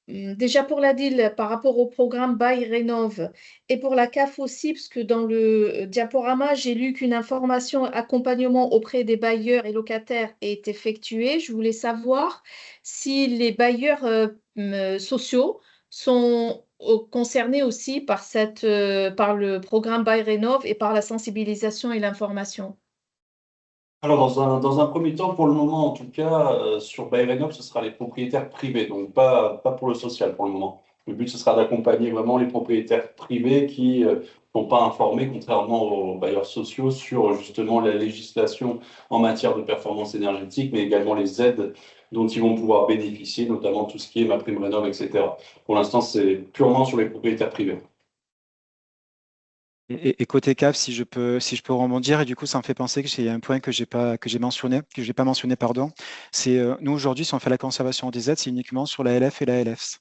Déjà pour la DIL, par rapport au programme Bail Rénov, et pour la CAF aussi, parce que dans le diaporama, j'ai lu qu'une information accompagnement auprès des bailleurs et locataires est effectuée. Je voulais savoir si les bailleurs sociaux sont concernés aussi par le programme Bail Rénov et par la sensibilisation et l'information. Alors, dans un premier temps, pour le moment, en tout cas, sur Bail Rénov, ce sera les propriétaires privés, donc pas pour le social pour le moment. Le but, ce sera d'accompagner vraiment les propriétaires privés qui ne sont pas informés, contrairement aux bailleurs sociaux, sur justement la législation en matière de performance énergétique, mais également les aides dont ils vont pouvoir bénéficier, notamment tout ce qui est MaPrimeRénov', etc. Pour l'instant, c'est purement sur les propriétaires privés. Et côté CAF, si je peux rebondir, et du coup, ça me fait penser que j'ai un point que j'ai pas mentionné, pardon. C'est nous aujourd'hui, si on fait la conservation des aides, c'est uniquement sur la LF et la LF.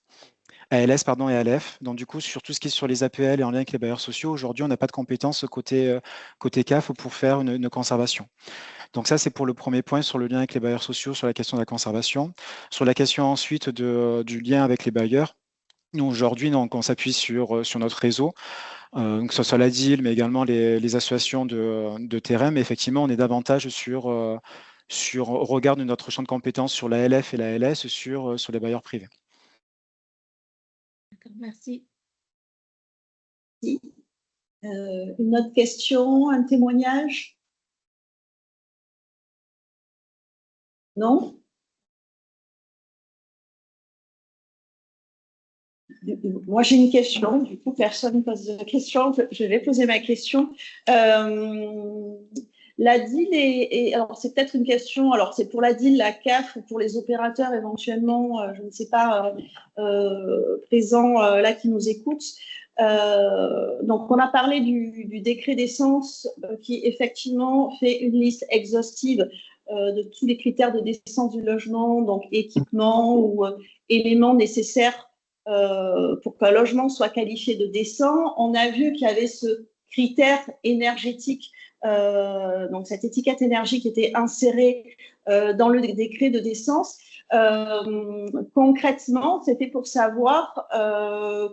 ALS, pardon, et ALF. Donc, du coup, sur tout ce qui est sur les APL et en lien avec les bailleurs sociaux, aujourd'hui, on n'a pas de compétences côté CAF pour faire une conservation. Donc, ça, c'est pour le premier point sur le lien avec les bailleurs sociaux, sur la question de la conservation. Sur la question ensuite du lien avec les bailleurs, nous, aujourd'hui, on s'appuie sur notre réseau, que ce soit la DIL, mais également les associations de terrain. Mais effectivement, on est davantage au regard de notre champ de compétences sur la LF et la LS sur les bailleurs privés. D'accord, merci. Une autre question, un témoignage? Non? Moi, j'ai une question. Du coup, personne ne pose de question. Je vais poser ma question. La DIL alors c'est peut-être une question. Alors c'est pour la DIL, la CAF ou pour les opérateurs éventuellement, je ne sais pas, présents là qui nous écoutent. Donc on a parlé du décret d'essence qui effectivement fait une liste exhaustive de tous les critères de décence du logement, donc équipement ou éléments nécessaires pour qu'un logement soit qualifié de décent. On a vu qu'il y avait ce critère énergétique, donc cette étiquette énergie qui était insérée dans le décret de décence. Concrètement, c'était pour savoir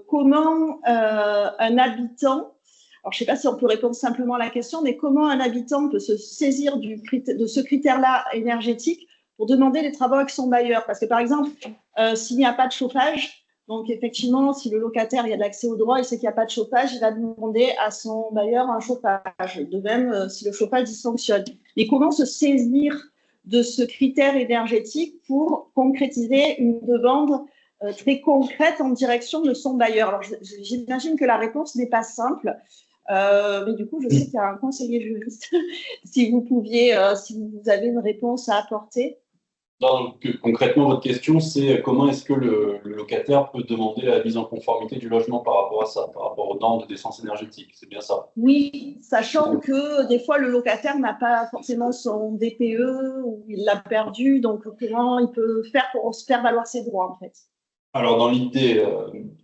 comment un habitant, alors je ne sais pas si on peut répondre simplement à la question, mais comment un habitant peut se saisir de ce critère-là énergétique pour demander les travaux avec son bailleur. Parce que, par exemple, s'il n'y a pas de chauffage, donc effectivement, si le locataire il y a de l'accès au droit, il sait qu'il n'y a pas de chauffage, il va demander à son bailleur un chauffage. De même, si le chauffage dysfonctionne. Et comment se saisir de ce critère énergétique pour concrétiser une demande très concrète en direction de son bailleur? Alors, j'imagine que la réponse n'est pas simple. Mais du coup, je sais qu'il y a un conseiller juriste. Si vous pouviez, si vous avez une réponse à apporter. Donc, concrètement, votre question, c'est comment est-ce que le locataire peut demander la mise en conformité du logement par rapport à ça, par rapport aux normes de décence énergétique, c'est bien ça? Oui, sachant que des fois, le locataire n'a pas forcément son DPE ou il l'a perdu, donc comment il peut faire pour se faire valoir ses droits, en fait? Alors, dans l'idée,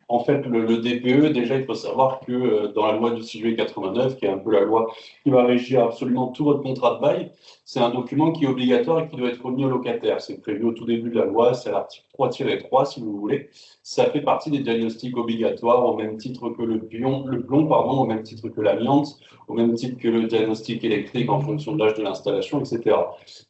en fait, le DPE, déjà, il faut savoir que dans la loi du 6 juillet 89, qui est un peu la loi qui va régir absolument tout votre contrat de bail, c'est un document qui est obligatoire et qui doit être remis au locataire. C'est prévu au tout début de la loi, c'est à l'article 3-3, si vous voulez. Ça fait partie des diagnostics obligatoires au même titre que le plomb, au même titre que l'amiante, au même titre que le diagnostic électrique en fonction de l'âge de l'installation, etc.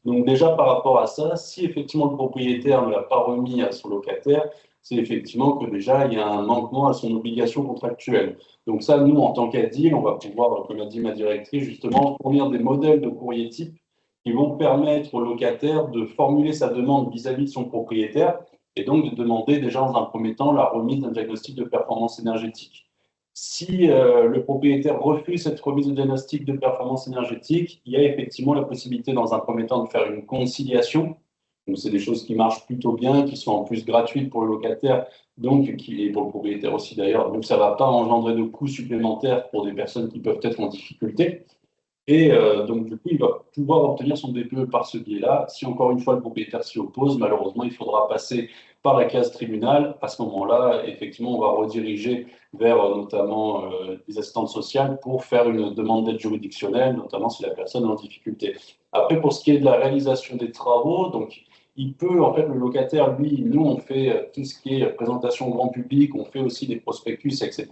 Donc déjà, par rapport à ça, si effectivement le propriétaire ne l'a pas remis à son locataire, c'est effectivement que déjà, il y a un manquement à son obligation contractuelle. Donc ça, nous, en tant qu'ADIL, on va pouvoir, comme a dit ma directrice, justement, fournir des modèles de courrier type qui vont permettre au locataire de formuler sa demande vis-à-vis de son propriétaire et donc de demander déjà dans un premier temps la remise d'un diagnostic de performance énergétique. Si le propriétaire refuse cette remise de diagnostic de performance énergétique, il y a effectivement la possibilité dans un premier temps de faire une conciliation. Donc, c'est des choses qui marchent plutôt bien, qui sont en plus gratuites pour le locataire, donc et pour le propriétaire aussi d'ailleurs. Donc, ça ne va pas engendrer de coûts supplémentaires pour des personnes qui peuvent être en difficulté. Et donc, du coup, il va pouvoir obtenir son DPE par ce biais-là. Si encore une fois le propriétaire s'y oppose, malheureusement, il faudra passer par la case tribunal. À ce moment-là, effectivement, on va rediriger vers notamment des assistantes sociales pour faire une demande d'aide juridictionnelle, notamment si la personne est en difficulté. Après, pour ce qui est de la réalisation des travaux, donc il peut, en fait, le locataire, lui, nous, on fait tout ce qui est présentation au grand public, on fait aussi des prospectus, etc.,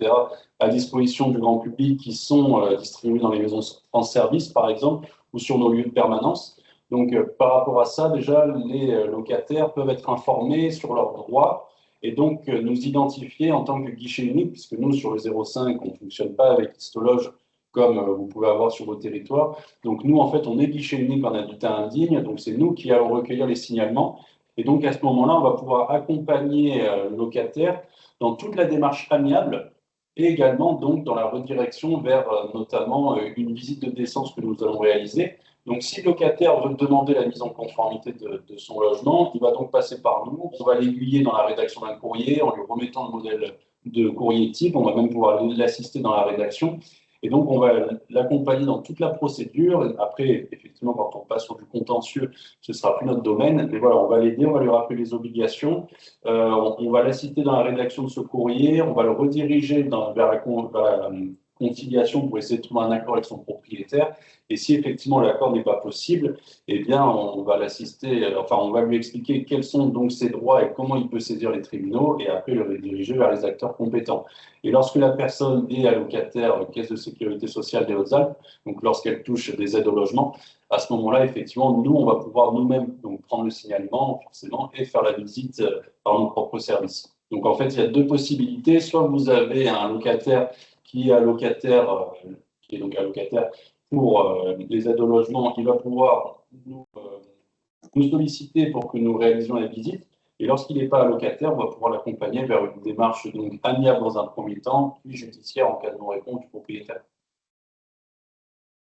à disposition du grand public qui sont distribués dans les maisons France Service, par exemple, ou sur nos lieux de permanence. Donc, par rapport à ça, déjà, les locataires peuvent être informés sur leurs droits et donc nous identifier en tant que guichet unique, puisque nous, sur le 05, on ne fonctionne pas avec Histologe comme vous pouvez avoir sur vos territoires. Donc, nous, en fait, on est guichet unique en habitat indigne, donc c'est nous qui allons recueillir les signalements. Et donc, à ce moment-là, on va pouvoir accompagner le locataire dans toute la démarche amiable et également donc dans la redirection vers notamment une visite de décence que nous allons réaliser. Donc, si le locataire veut demander la mise en conformité de son logement, il va donc passer par nous. On va l'aiguiller dans la rédaction d'un courrier en lui remettant le modèle de courrier type. On va même pouvoir l'assister dans la rédaction. Et donc, on va l'accompagner dans toute la procédure. Après, effectivement, quand on passe sur du contentieux, ce ne sera plus notre domaine. Mais voilà, on va l'aider, on va lui rappeler les obligations. On va l'assister dans la rédaction de ce courrier. On va le rediriger vers la conciliation pour essayer de trouver un accord avec son propriétaire. Et si effectivement l'accord n'est pas possible, eh bien, on va l'assister, enfin, on va lui expliquer quels sont donc ses droits et comment il peut saisir les tribunaux et après le rediriger vers les acteurs compétents. Et lorsque la personne est allocataire caisse de sécurité sociale des Hautes-Alpes, donc lorsqu'elle touche des aides au logement, à ce moment-là, effectivement, nous, on va pouvoir nous-mêmes donc prendre le signalement, forcément, et faire la visite par nos propres services. Donc, en fait, il y a deux possibilités. Soit vous avez un locataire qui est allocataire, pour les aides au logement, il va pouvoir nous solliciter pour que nous réalisions la visite. Et lorsqu'il n'est pas allocataire, on va pouvoir l'accompagner vers une démarche donc amiable dans un premier temps, puis judiciaire en cas de non-réponse du propriétaire.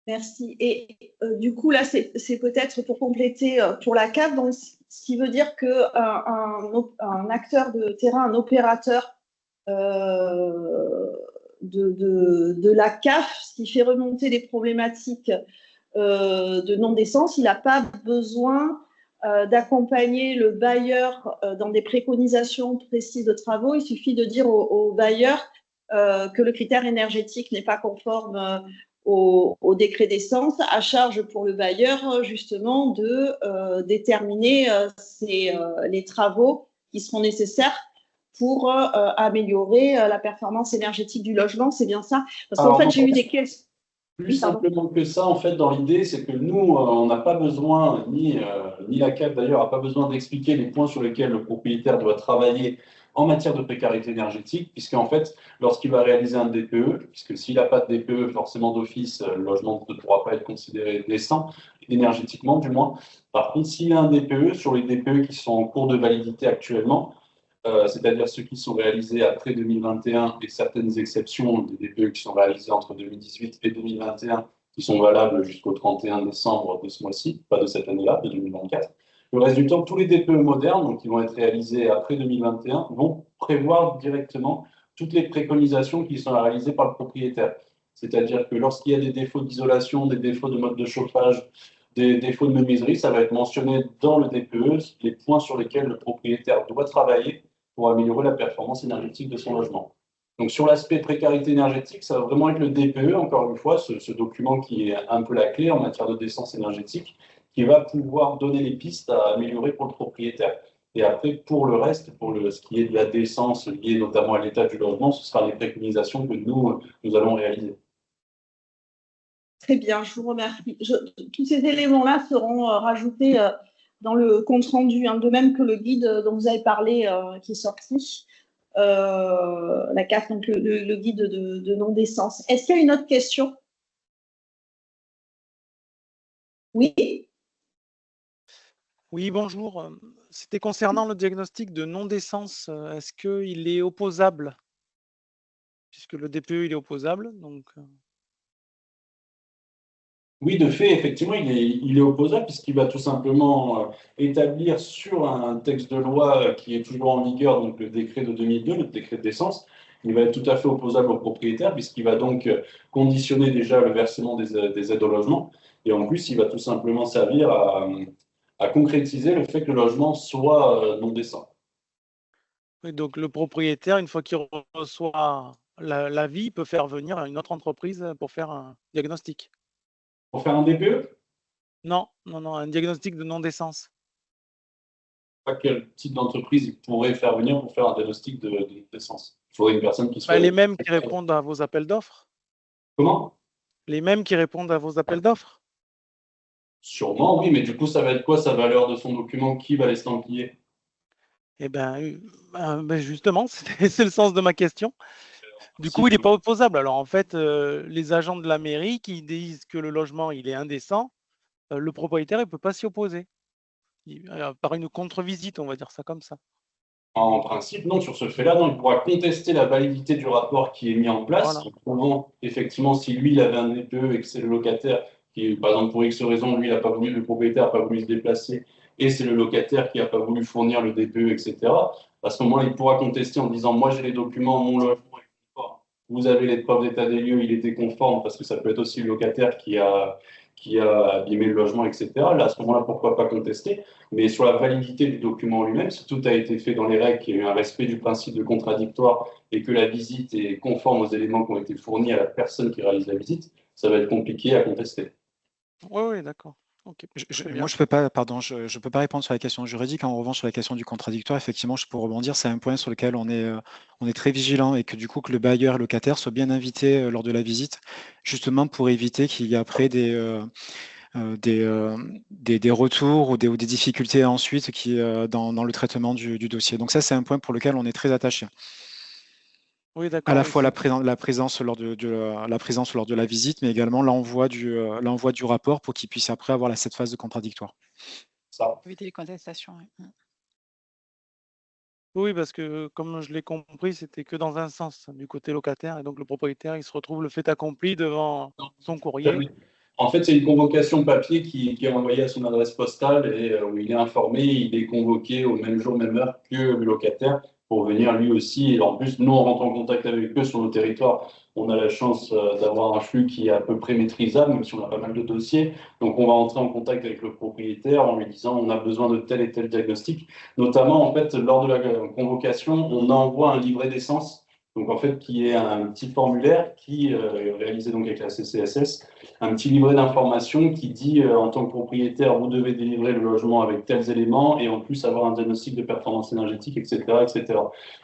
Merci. Et du coup, là, c'est peut-être pour compléter pour la CAF, donc, ce qui veut dire qu'un acteur de terrain, un opérateur de la CAF, ce qui fait remonter des problématiques de non-décence, il n'a pas besoin d'accompagner le bailleur dans des préconisations précises de travaux. Il suffit de dire au bailleur que le critère énergétique n'est pas conforme au décret d'essence, à charge pour le bailleur justement de déterminer les travaux qui seront nécessaires pour améliorer la performance énergétique du logement. C'est bien ça? Parce qu'en fait, j'ai eu des questions. Plus simplement que ça, en fait, dans l'idée, c'est que nous, on n'a pas besoin, ni la CAF d'ailleurs, n'a pas besoin d'expliquer les points sur lesquels le propriétaire doit travailler en matière de précarité énergétique, puisqu'en fait, lorsqu'il va réaliser un DPE, puisque s'il n'a pas de DPE, forcément d'office, le logement ne pourra pas être considéré décent, énergétiquement du moins. Par contre, s'il a un DPE, sur les DPE qui sont en cours de validité actuellement, c'est-à-dire ceux qui sont réalisés après 2021 et certaines exceptions des DPE qui sont réalisés entre 2018 et 2021 qui sont valables jusqu'au 31 décembre de ce mois-ci, pas de cette année-là, de 2024. Le reste du temps, tous les DPE modernes, donc qui vont être réalisés après 2021, vont prévoir directement toutes les préconisations qui sont réalisées par le propriétaire. C'est-à-dire que lorsqu'il y a des défauts d'isolation, des défauts de mode de chauffage, des défauts de menuiserie, ça va être mentionné dans le DPE, les points sur lesquels le propriétaire doit travailler pour améliorer la performance énergétique de son logement. Donc sur l'aspect précarité énergétique, ça va vraiment être le DPE, encore une fois, ce document qui est un peu la clé en matière de décence énergétique, qui va pouvoir donner les pistes à améliorer pour le propriétaire. Et après, pour le reste, ce qui est de la décence liée notamment à l'état du logement, ce sera les préconisations que nous allons réaliser. Très bien, je vous remercie. Tous ces éléments-là seront rajoutés dans le compte-rendu, hein, de même que le guide dont vous avez parlé qui est sorti, la CAF, donc le guide de non-décence. Est-ce qu'il y a une autre question? Oui. Oui, bonjour. C'était concernant le diagnostic de non-décence. Est-ce qu'il est opposable? Puisque le DPE, il est opposable, donc... Oui, de fait, effectivement, il est opposable puisqu'il va tout simplement établir sur un texte de loi qui est toujours en vigueur, donc le décret de 2002, le décret de décence, il va être tout à fait opposable au propriétaire puisqu'il va donc conditionner déjà le versement des aides au logement et en plus, il va tout simplement servir à concrétiser le fait que le logement soit non décent. Oui, donc le propriétaire, une fois qu'il reçoit l'avis, il peut faire venir une autre entreprise pour faire un diagnostic. Pour faire un DPE? Non, un diagnostic de non-décence. Pas quel type d'entreprise il pourrait faire venir pour faire un diagnostic de décence. Il faudrait une personne qui soit... Les mêmes qui répondent à vos appels d'offres. Comment? Les mêmes qui répondent à vos appels d'offres. Sûrement, oui, mais du coup, ça va être quoi sa valeur de son document? Qui va l'estampiller? Eh bien, justement, c'est le sens de ma question. Du coup, il n'est pas opposable. Alors, en fait, les agents de la mairie qui disent que le logement il est indécent, le propriétaire ne peut pas s'y opposer. Par une contre-visite, on va dire ça comme ça. En principe, non, sur ce fait-là, non, il pourra contester la validité du rapport qui est mis en place, Voilà. en prouvant effectivement si lui, il avait un DPE et que c'est le locataire qui, par exemple, pour X raison, lui, il n'a pas voulu, le propriétaire n'a pas voulu se déplacer et c'est le locataire qui n'a pas voulu fournir le DPE, etc. À ce moment-là, il pourra contester en disant, moi, j'ai les documents, mon logement est conforme. Vous avez les preuves d'état des lieux, il était conforme, parce que ça peut être aussi le locataire qui a abîmé le logement, etc. Là, à ce moment-là, pourquoi pas contester? Mais sur la validité du document lui-même, si tout a été fait dans les règles, qu'il y a eu un respect du principe de contradictoire et que la visite est conforme aux éléments qui ont été fournis à la personne qui réalise la visite, ça va être compliqué à contester. Oui, d'accord. Okay. Moi, je peux pas, pardon, je peux pas répondre sur la question juridique. En revanche, sur la question du contradictoire, effectivement, je peux rebondir. C'est un point sur lequel on est très vigilant et que du coup, que le bailleur et le locataire soient bien invités lors de la visite, justement pour éviter qu'il y ait après des retours ou des difficultés ensuite dans le traitement du dossier. Donc ça, c'est un point pour lequel on est très attaché. Oui, d'accord. À la fois la présence lors de la visite, mais également l'envoi du rapport pour qu'il puisse après avoir cette phase de contradictoire. Ça. Éviter les contestations. Oui. Oui, parce que comme je l'ai compris, c'était que dans un sens, du côté locataire, et donc le propriétaire, il se retrouve le fait accompli devant son courrier. En fait, c'est une convocation papier qui est envoyée à son adresse postale et où il est informé, il est convoqué au même jour, même heure que le locataire pour venir lui aussi. Et en plus, nous, on rentre en contact avec eux sur nos territoires. On a la chance d'avoir un flux qui est à peu près maîtrisable, même si on a pas mal de dossiers. Donc, on va entrer en contact avec le propriétaire en lui disant on a besoin de tel et tel diagnostic. Notamment, en fait, lors de la convocation, on envoie un livret d'essence Donc, en fait, qui est un petit formulaire qui est réalisé donc avec la CCSS, un petit livret d'information qui dit en tant que propriétaire, vous devez délivrer le logement avec tels éléments et en plus avoir un diagnostic de performance énergétique, etc., etc.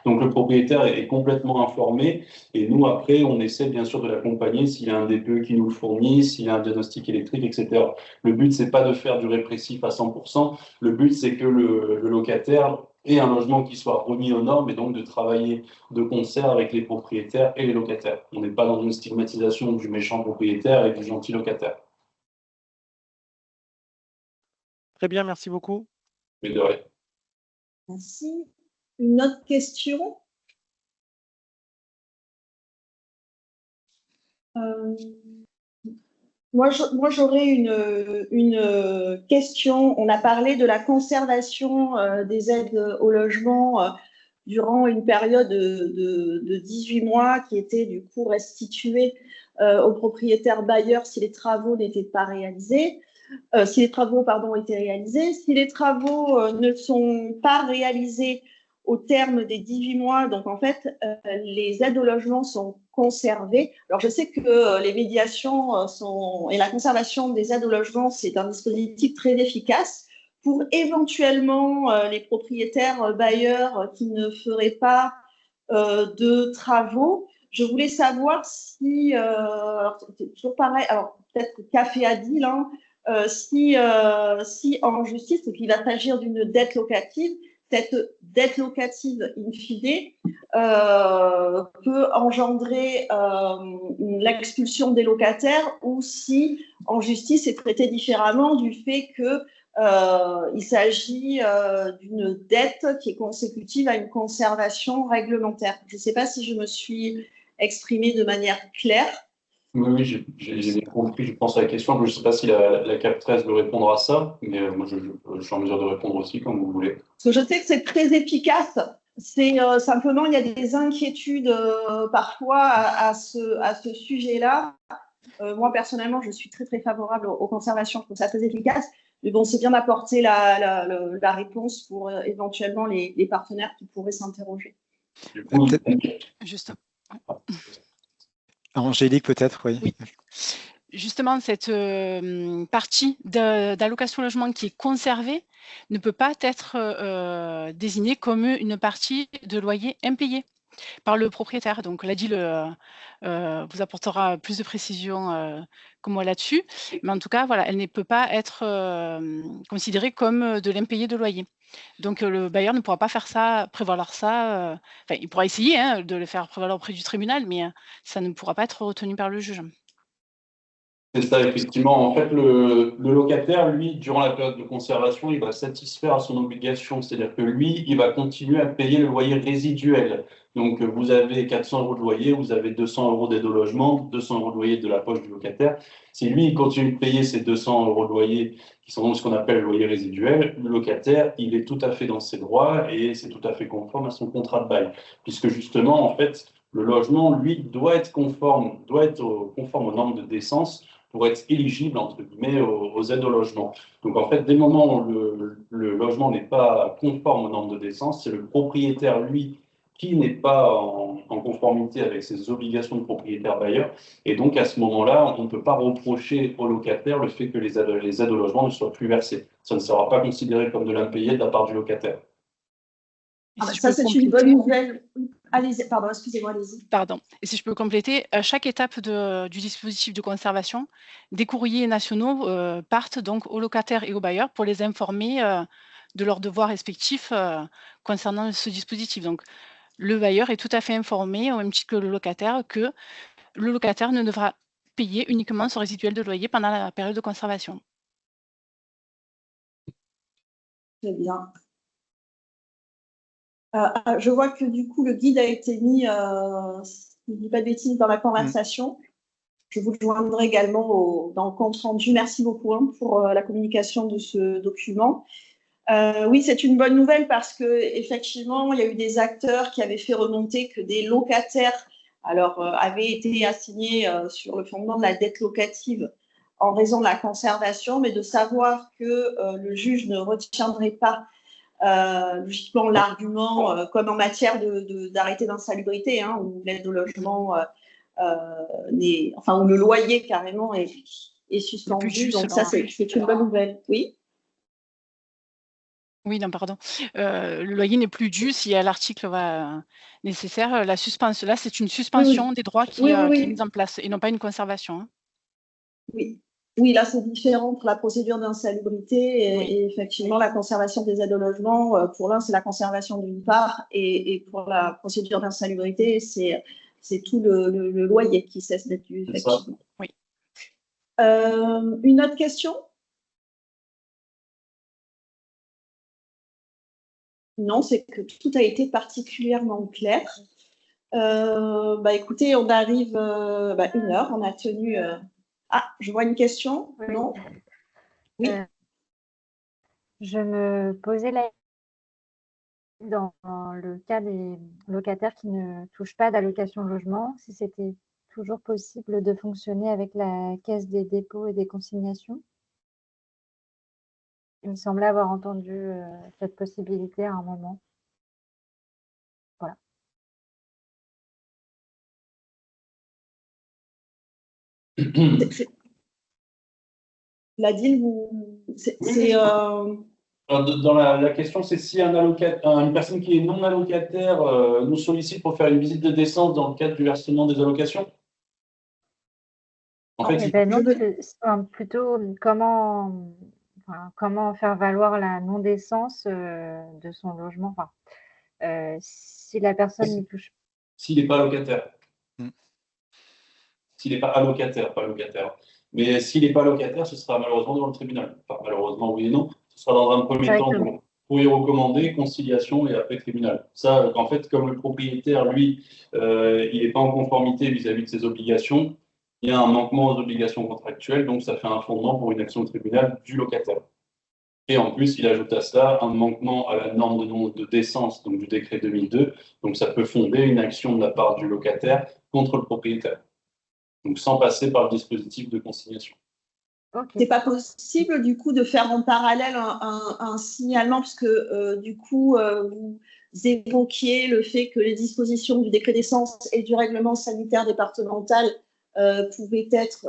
Donc, le propriétaire est complètement informé et nous, après, on essaie bien sûr de l'accompagner s'il y a un DPE qui nous le fournit, s'il y a un diagnostic électrique, etc. Le but, c'est pas de faire du répressif à 100%. Le but, c'est que le locataire ait un logement qui soit remis aux normes et donc de travailler de concert avec les propriétaires et les locataires. On n'est pas dans une stigmatisation du méchant propriétaire et du gentil locataire. Très bien, merci beaucoup. Mais de rien. Merci. Une autre question? Moi, j'aurais une question. On a parlé de la conservation des aides au logement durant une période de 18 mois qui était du coup restituée aux propriétaires bailleurs si les travaux n'étaient pas réalisés. Si les travaux, pardon, étaient réalisés. Si les travaux ne sont pas réalisés au terme des 18 mois, donc en fait, les aides au logement sont conservées. Alors, je sais que les médiations et la conservation des aides au logement, c'est un dispositif très efficace pour éventuellement les propriétaires bailleurs qui ne feraient pas de travaux. Je voulais savoir si, c'est toujours pareil, alors peut-être café à deal, hein, si en justice, donc il va s'agir d'une dette locative, cette dette locative in fine peut engendrer l'expulsion des locataires ou si en justice c'est traité différemment du fait que il s'agit d'une dette qui est consécutive à une conservation réglementaire. Je ne sais pas si je me suis exprimée de manière claire. Oui, j'ai compris, je pense, à la question. Je ne sais pas si la CAP 13 veut répondre à ça, mais moi, je suis en mesure de répondre aussi, comme vous voulez. Parce que je sais que c'est très efficace. C'est simplement, il y a des inquiétudes parfois à ce sujet-là. Moi, personnellement, je suis très, très favorable aux conservations. Je trouve ça très efficace. Mais bon, c'est bien d'apporter la réponse pour éventuellement les partenaires qui pourraient s'interroger. Juste. Angélique, peut-être, oui. Oui. Justement, cette partie d'allocation logement qui est conservée ne peut pas être désignée comme une partie de loyer impayé par le propriétaire. Donc, l'ADIL vous apportera plus de précisions que moi là-dessus. Mais en tout cas, voilà, elle ne peut pas être considérée comme de l'impayé de loyer. Donc, le bailleur ne pourra pas faire ça, prévaloir ça. Enfin, il pourra essayer de le faire prévaloir auprès du tribunal, mais ça ne pourra pas être retenu par le juge. C'est ça, effectivement. En fait, le locataire, lui, durant la période de conservation, il va satisfaire à son obligation. C'est-à-dire que lui, il va continuer à payer le loyer résiduel. Donc, vous avez 400 € de loyer, vous avez 200 € d'aide au logement, 200 € de loyer de la poche du locataire. Si lui, il continue de payer ces 200 € de loyer, qui sont ce qu'on appelle le loyer résiduel, le locataire, il est tout à fait dans ses droits et c'est tout à fait conforme à son contrat de bail. Puisque justement, en fait, le logement, lui, doit être conforme aux normes de décence pour être éligible, entre guillemets, aux aides au logement. Donc, en fait, dès le moment où le logement n'est pas conforme aux normes de décence, c'est le propriétaire, lui, qui n'est pas en conformité avec ses obligations de propriétaire bailleur. Et donc, à ce moment-là, on ne peut pas reprocher au locataire le fait que les aides au logement ne soient plus versées. Ça ne sera pas considéré comme de l'impayé de la part du locataire. Ça, c'est une bonne nouvelle. Allez-y, pardon, excusez-moi, allez-y. Pardon. Et si je peux compléter, à chaque étape du dispositif de conservation, des courriers nationaux partent donc aux locataires et aux bailleurs pour les informer de leurs devoirs respectifs concernant ce dispositif. Donc, le bailleur est tout à fait informé, au même titre que le locataire ne devra payer uniquement son résiduel de loyer pendant la période de conservation. Très bien. Je vois que du coup, le guide a été mis, si je ne dis pas de bêtises, dans la conversation. Je vous le joindrai également dans le compte rendu. Merci beaucoup pour la communication de ce document. Oui, c'est une bonne nouvelle parce qu'effectivement, il y a eu des acteurs qui avaient fait remonter que des locataires avaient été assignés sur le fondement de la dette locative en raison de la conservation, mais de savoir que le juge ne retiendrait pas logiquement l'argument, comme en matière d'arrêté d'insalubrité, hein, où l'aide au logement, où le loyer carrément est suspendu. dû, Donc ça, c'est une bonne nouvelle. Oui. Oui, non, pardon. Le loyer n'est plus dû s'il y a l'article nécessaire. La suspension, là, c'est une suspension des droits qui est mise en place et non pas une conservation. Hein. Oui. Oui, là, c'est différent pour la procédure d'insalubrité et effectivement, la conservation des aides au logement, pour l'un, c'est la conservation d'une part et pour la procédure d'insalubrité, c'est tout le loyer qui cesse d'être dû, effectivement. Oui. Une autre question? Non, c'est que tout a été particulièrement clair. Écoutez, on arrive 1 heure, on a tenu... Ah, je vois une question. Oui. Non? Oui. Je me posais dans le cas des locataires qui ne touchent pas d'allocation logement, si c'était toujours possible de fonctionner avec la caisse des dépôts et des consignations. Il me semblait avoir entendu cette possibilité à un moment. Voilà. La DIL, Dans la question, c'est si une personne qui est non allocataire nous sollicite pour faire une visite de décence dans le cadre du versement des allocations. En fait, plutôt comment faire valoir la non-décence de son logement. Si la personne n'y touche pas. S'il n'est pas allocataire. S'il n'est pas allocataire, pas locataire. Mais s'il n'est pas locataire, ce sera malheureusement devant le tribunal. Enfin, malheureusement, oui et non. Ce sera dans un premier temps pour y recommander, conciliation et après tribunal. Ça, en fait, comme le propriétaire, lui, il n'est pas en conformité vis-à-vis de ses obligations, il y a un manquement aux obligations contractuelles, donc ça fait un fondement pour une action au tribunal du locataire. Et en plus, il ajoute à cela un manquement à la norme de décence, donc du décret 2002. Donc ça peut fonder une action de la part du locataire contre le propriétaire. Donc sans passer par le dispositif de consignation. Okay. C'est pas possible du coup de faire en parallèle un signalement, puisque du coup vous évoquiez le fait que les dispositions du décret d'essence et du règlement sanitaire départemental pouvaient être,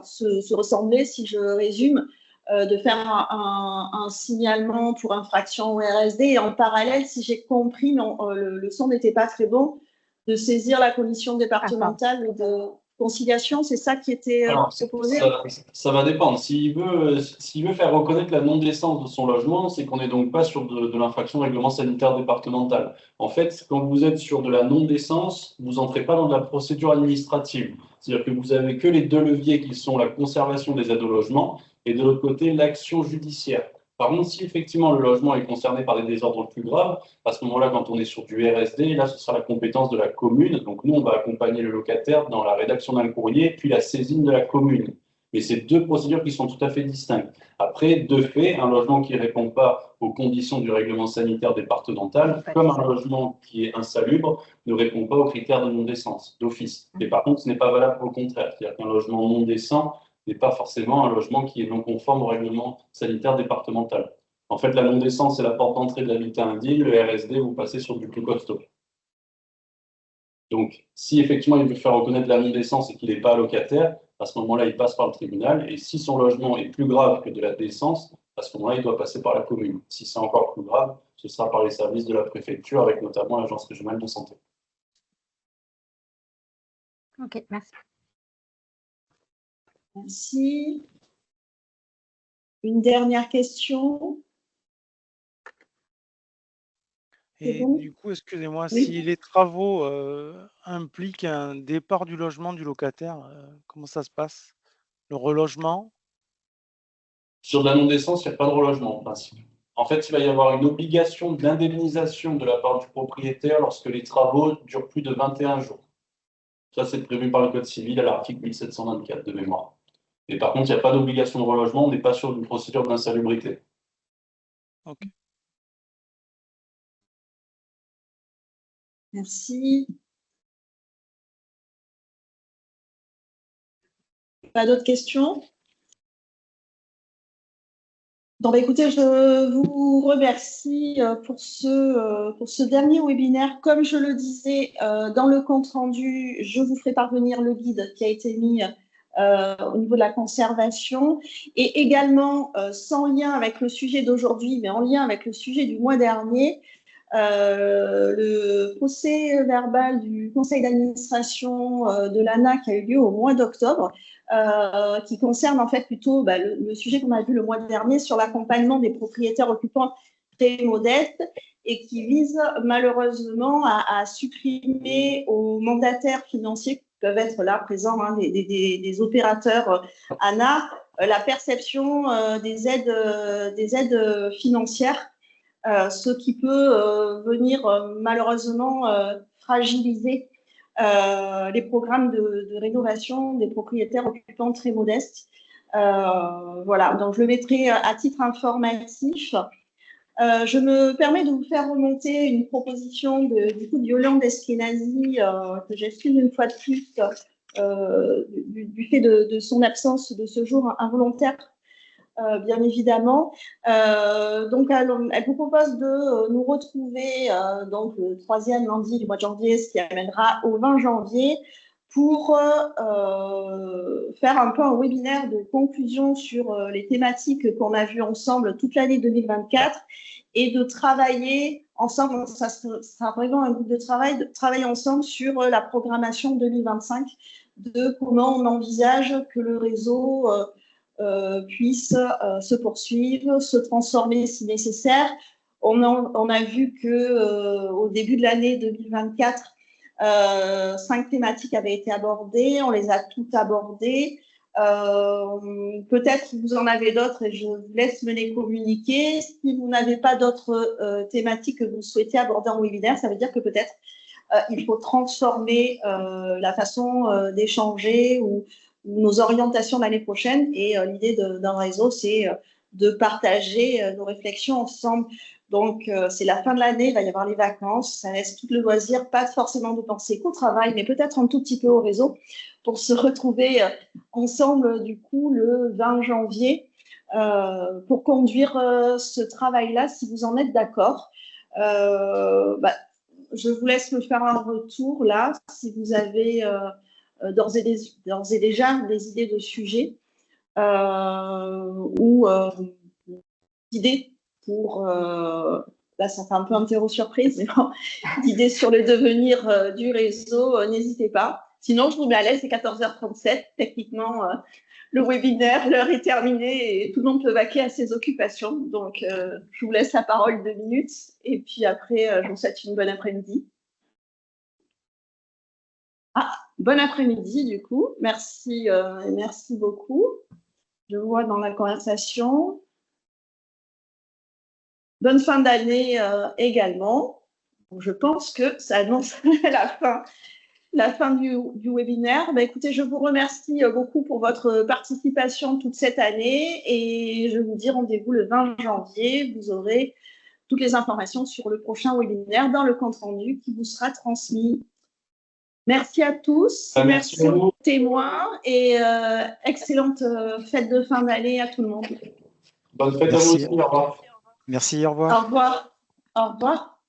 se ressembler, si je résume, de faire un signalement pour infraction au RSD et en parallèle, si j'ai compris, le son n'était pas très bon, de saisir la commission départementale de conciliation, c'est ça qui était proposé? Ça va dépendre. S'il veut faire reconnaître la non-décence de son logement, c'est qu'on n'est donc pas sur de l'infraction règlement sanitaire départemental. En fait, quand vous êtes sur de la non-décence, vous n'entrez pas dans de la procédure administrative. C'est-à-dire que vous avez que les deux leviers qui sont la conservation des aides au logement et de l'autre côté, l'action judiciaire. Par contre, si effectivement le logement est concerné par des désordres plus graves, à ce moment-là, quand on est sur du RSD, là, ce sera la compétence de la commune. Donc, nous, on va accompagner le locataire dans la rédaction d'un courrier, puis la saisine de la commune. Mais c'est deux procédures qui sont tout à fait distinctes. Après, de fait, un logement qui ne répond pas aux conditions du règlement sanitaire départemental, comme un logement qui est insalubre, ne répond pas aux critères de non-décence, d'office. Et par contre, ce n'est pas valable pour le contraire. C'est-à-dire qu'un logement non décent n'est pas forcément un logement qui est non conforme au règlement sanitaire départemental. En fait, la non-décence, c'est la porte d'entrée de l'habitat indigne. Le RSD, vous passez sur du plus costaud. Donc, si effectivement il veut faire reconnaître la non-décence et qu'il n'est pas allocataire, à ce moment-là, il passe par le tribunal. Et si son logement est plus grave que de la décence, à ce moment-là, il doit passer par la commune. Si c'est encore plus grave, ce sera par les services de la préfecture, avec notamment l'Agence régionale de santé. Ok, merci. Merci. Une dernière question. Et du coup, excusez-moi, si les travaux impliquent un départ du logement du locataire, comment ça se passe? Le relogement? Sur de la non-décence, il n'y a pas de relogement en principe. En fait, il va y avoir une obligation d'indemnisation de la part du propriétaire lorsque les travaux durent plus de 21 jours. Ça, c'est prévu par le Code civil à l'article 1724 de mémoire. Et par contre, il n'y a pas d'obligation de relogement, on n'est pas sur une procédure d'insalubrité. Ok. Merci. Pas d'autres questions? Donc, écoutez, je vous remercie pour ce dernier webinaire. Comme je le disais dans le compte-rendu, je vous ferai parvenir le guide qui a été mis au niveau de la conservation et également, sans lien avec le sujet d'aujourd'hui, mais en lien avec le sujet du mois dernier, le procès verbal du conseil d'administration de l'ANA qui a eu lieu au mois d'octobre, qui concerne en fait plutôt le sujet qu'on a vu le mois dernier sur l'accompagnement des propriétaires occupants très modestes et qui vise malheureusement à supprimer aux mandataires financiers qui peuvent être là présents, hein, des opérateurs ANA, la perception des aides financières. Ce qui peut venir malheureusement fragiliser les programmes de rénovation des propriétaires occupants très modestes. Voilà, donc je le mettrai à titre informatif. Je me permets de vous faire remonter une proposition du coup de Yolande Eskenazi que j'excuse une fois de plus du fait de son absence de ce jour involontaire. Bien évidemment. Donc, elle vous propose de nous retrouver donc, le 3e lundi du mois de janvier, ce qui amènera au 20 janvier, pour faire un peu un webinaire de conclusion sur les thématiques qu'on a vues ensemble toute l'année 2024 et de travailler ensemble, ça sera vraiment un groupe de travailler ensemble sur la programmation 2025, de comment on envisage que le réseau puisse se poursuivre, se transformer si nécessaire. On a vu qu'au début de l'année 2024, 5 thématiques avaient été abordées, on les a toutes abordées. Peut-être que vous en avez d'autres et je vous laisse me les communiquer. Si vous n'avez pas d'autres thématiques que vous souhaitez aborder en webinaire, ça veut dire que peut-être il faut transformer la façon d'échanger ou nos orientations l'année prochaine. Et l'idée d'un réseau, c'est de partager nos réflexions ensemble. Donc, c'est la fin de l'année, il va y avoir les vacances, ça laisse tout le loisir, pas forcément de penser qu'au travail, mais peut-être un tout petit peu au réseau pour se retrouver ensemble, du coup, le 20 janvier pour conduire ce travail-là, si vous en êtes d'accord. Je vous laisse me faire un retour, là, si vous avez d'ores et déjà des idées de sujets ou d'idées pour, là ça fait un peu interro surprise, mais bon, d'idées sur le devenir du réseau, n'hésitez pas. Sinon, je vous mets à l'aise, c'est 14h37, techniquement, le webinaire, l'heure est terminée et tout le monde peut vaquer à ses occupations. Donc, je vous laisse la parole 2 minutes et puis après, je vous souhaite une bonne après-midi. Ah, bon après-midi, du coup. Merci, merci beaucoup. Je vois dans la conversation. Bonne fin d'année également. Je pense que ça annonce la fin du webinaire. Écoutez, je vous remercie beaucoup pour votre participation toute cette année et je vous dis rendez-vous le 20 janvier. Vous aurez toutes les informations sur le prochain webinaire dans le compte-rendu qui vous sera transmis. Merci à tous, merci aux témoins et excellente fête de fin d'année à tout le monde. Bonne fête à vous aussi, au revoir. Merci, au revoir. Au revoir. Au revoir.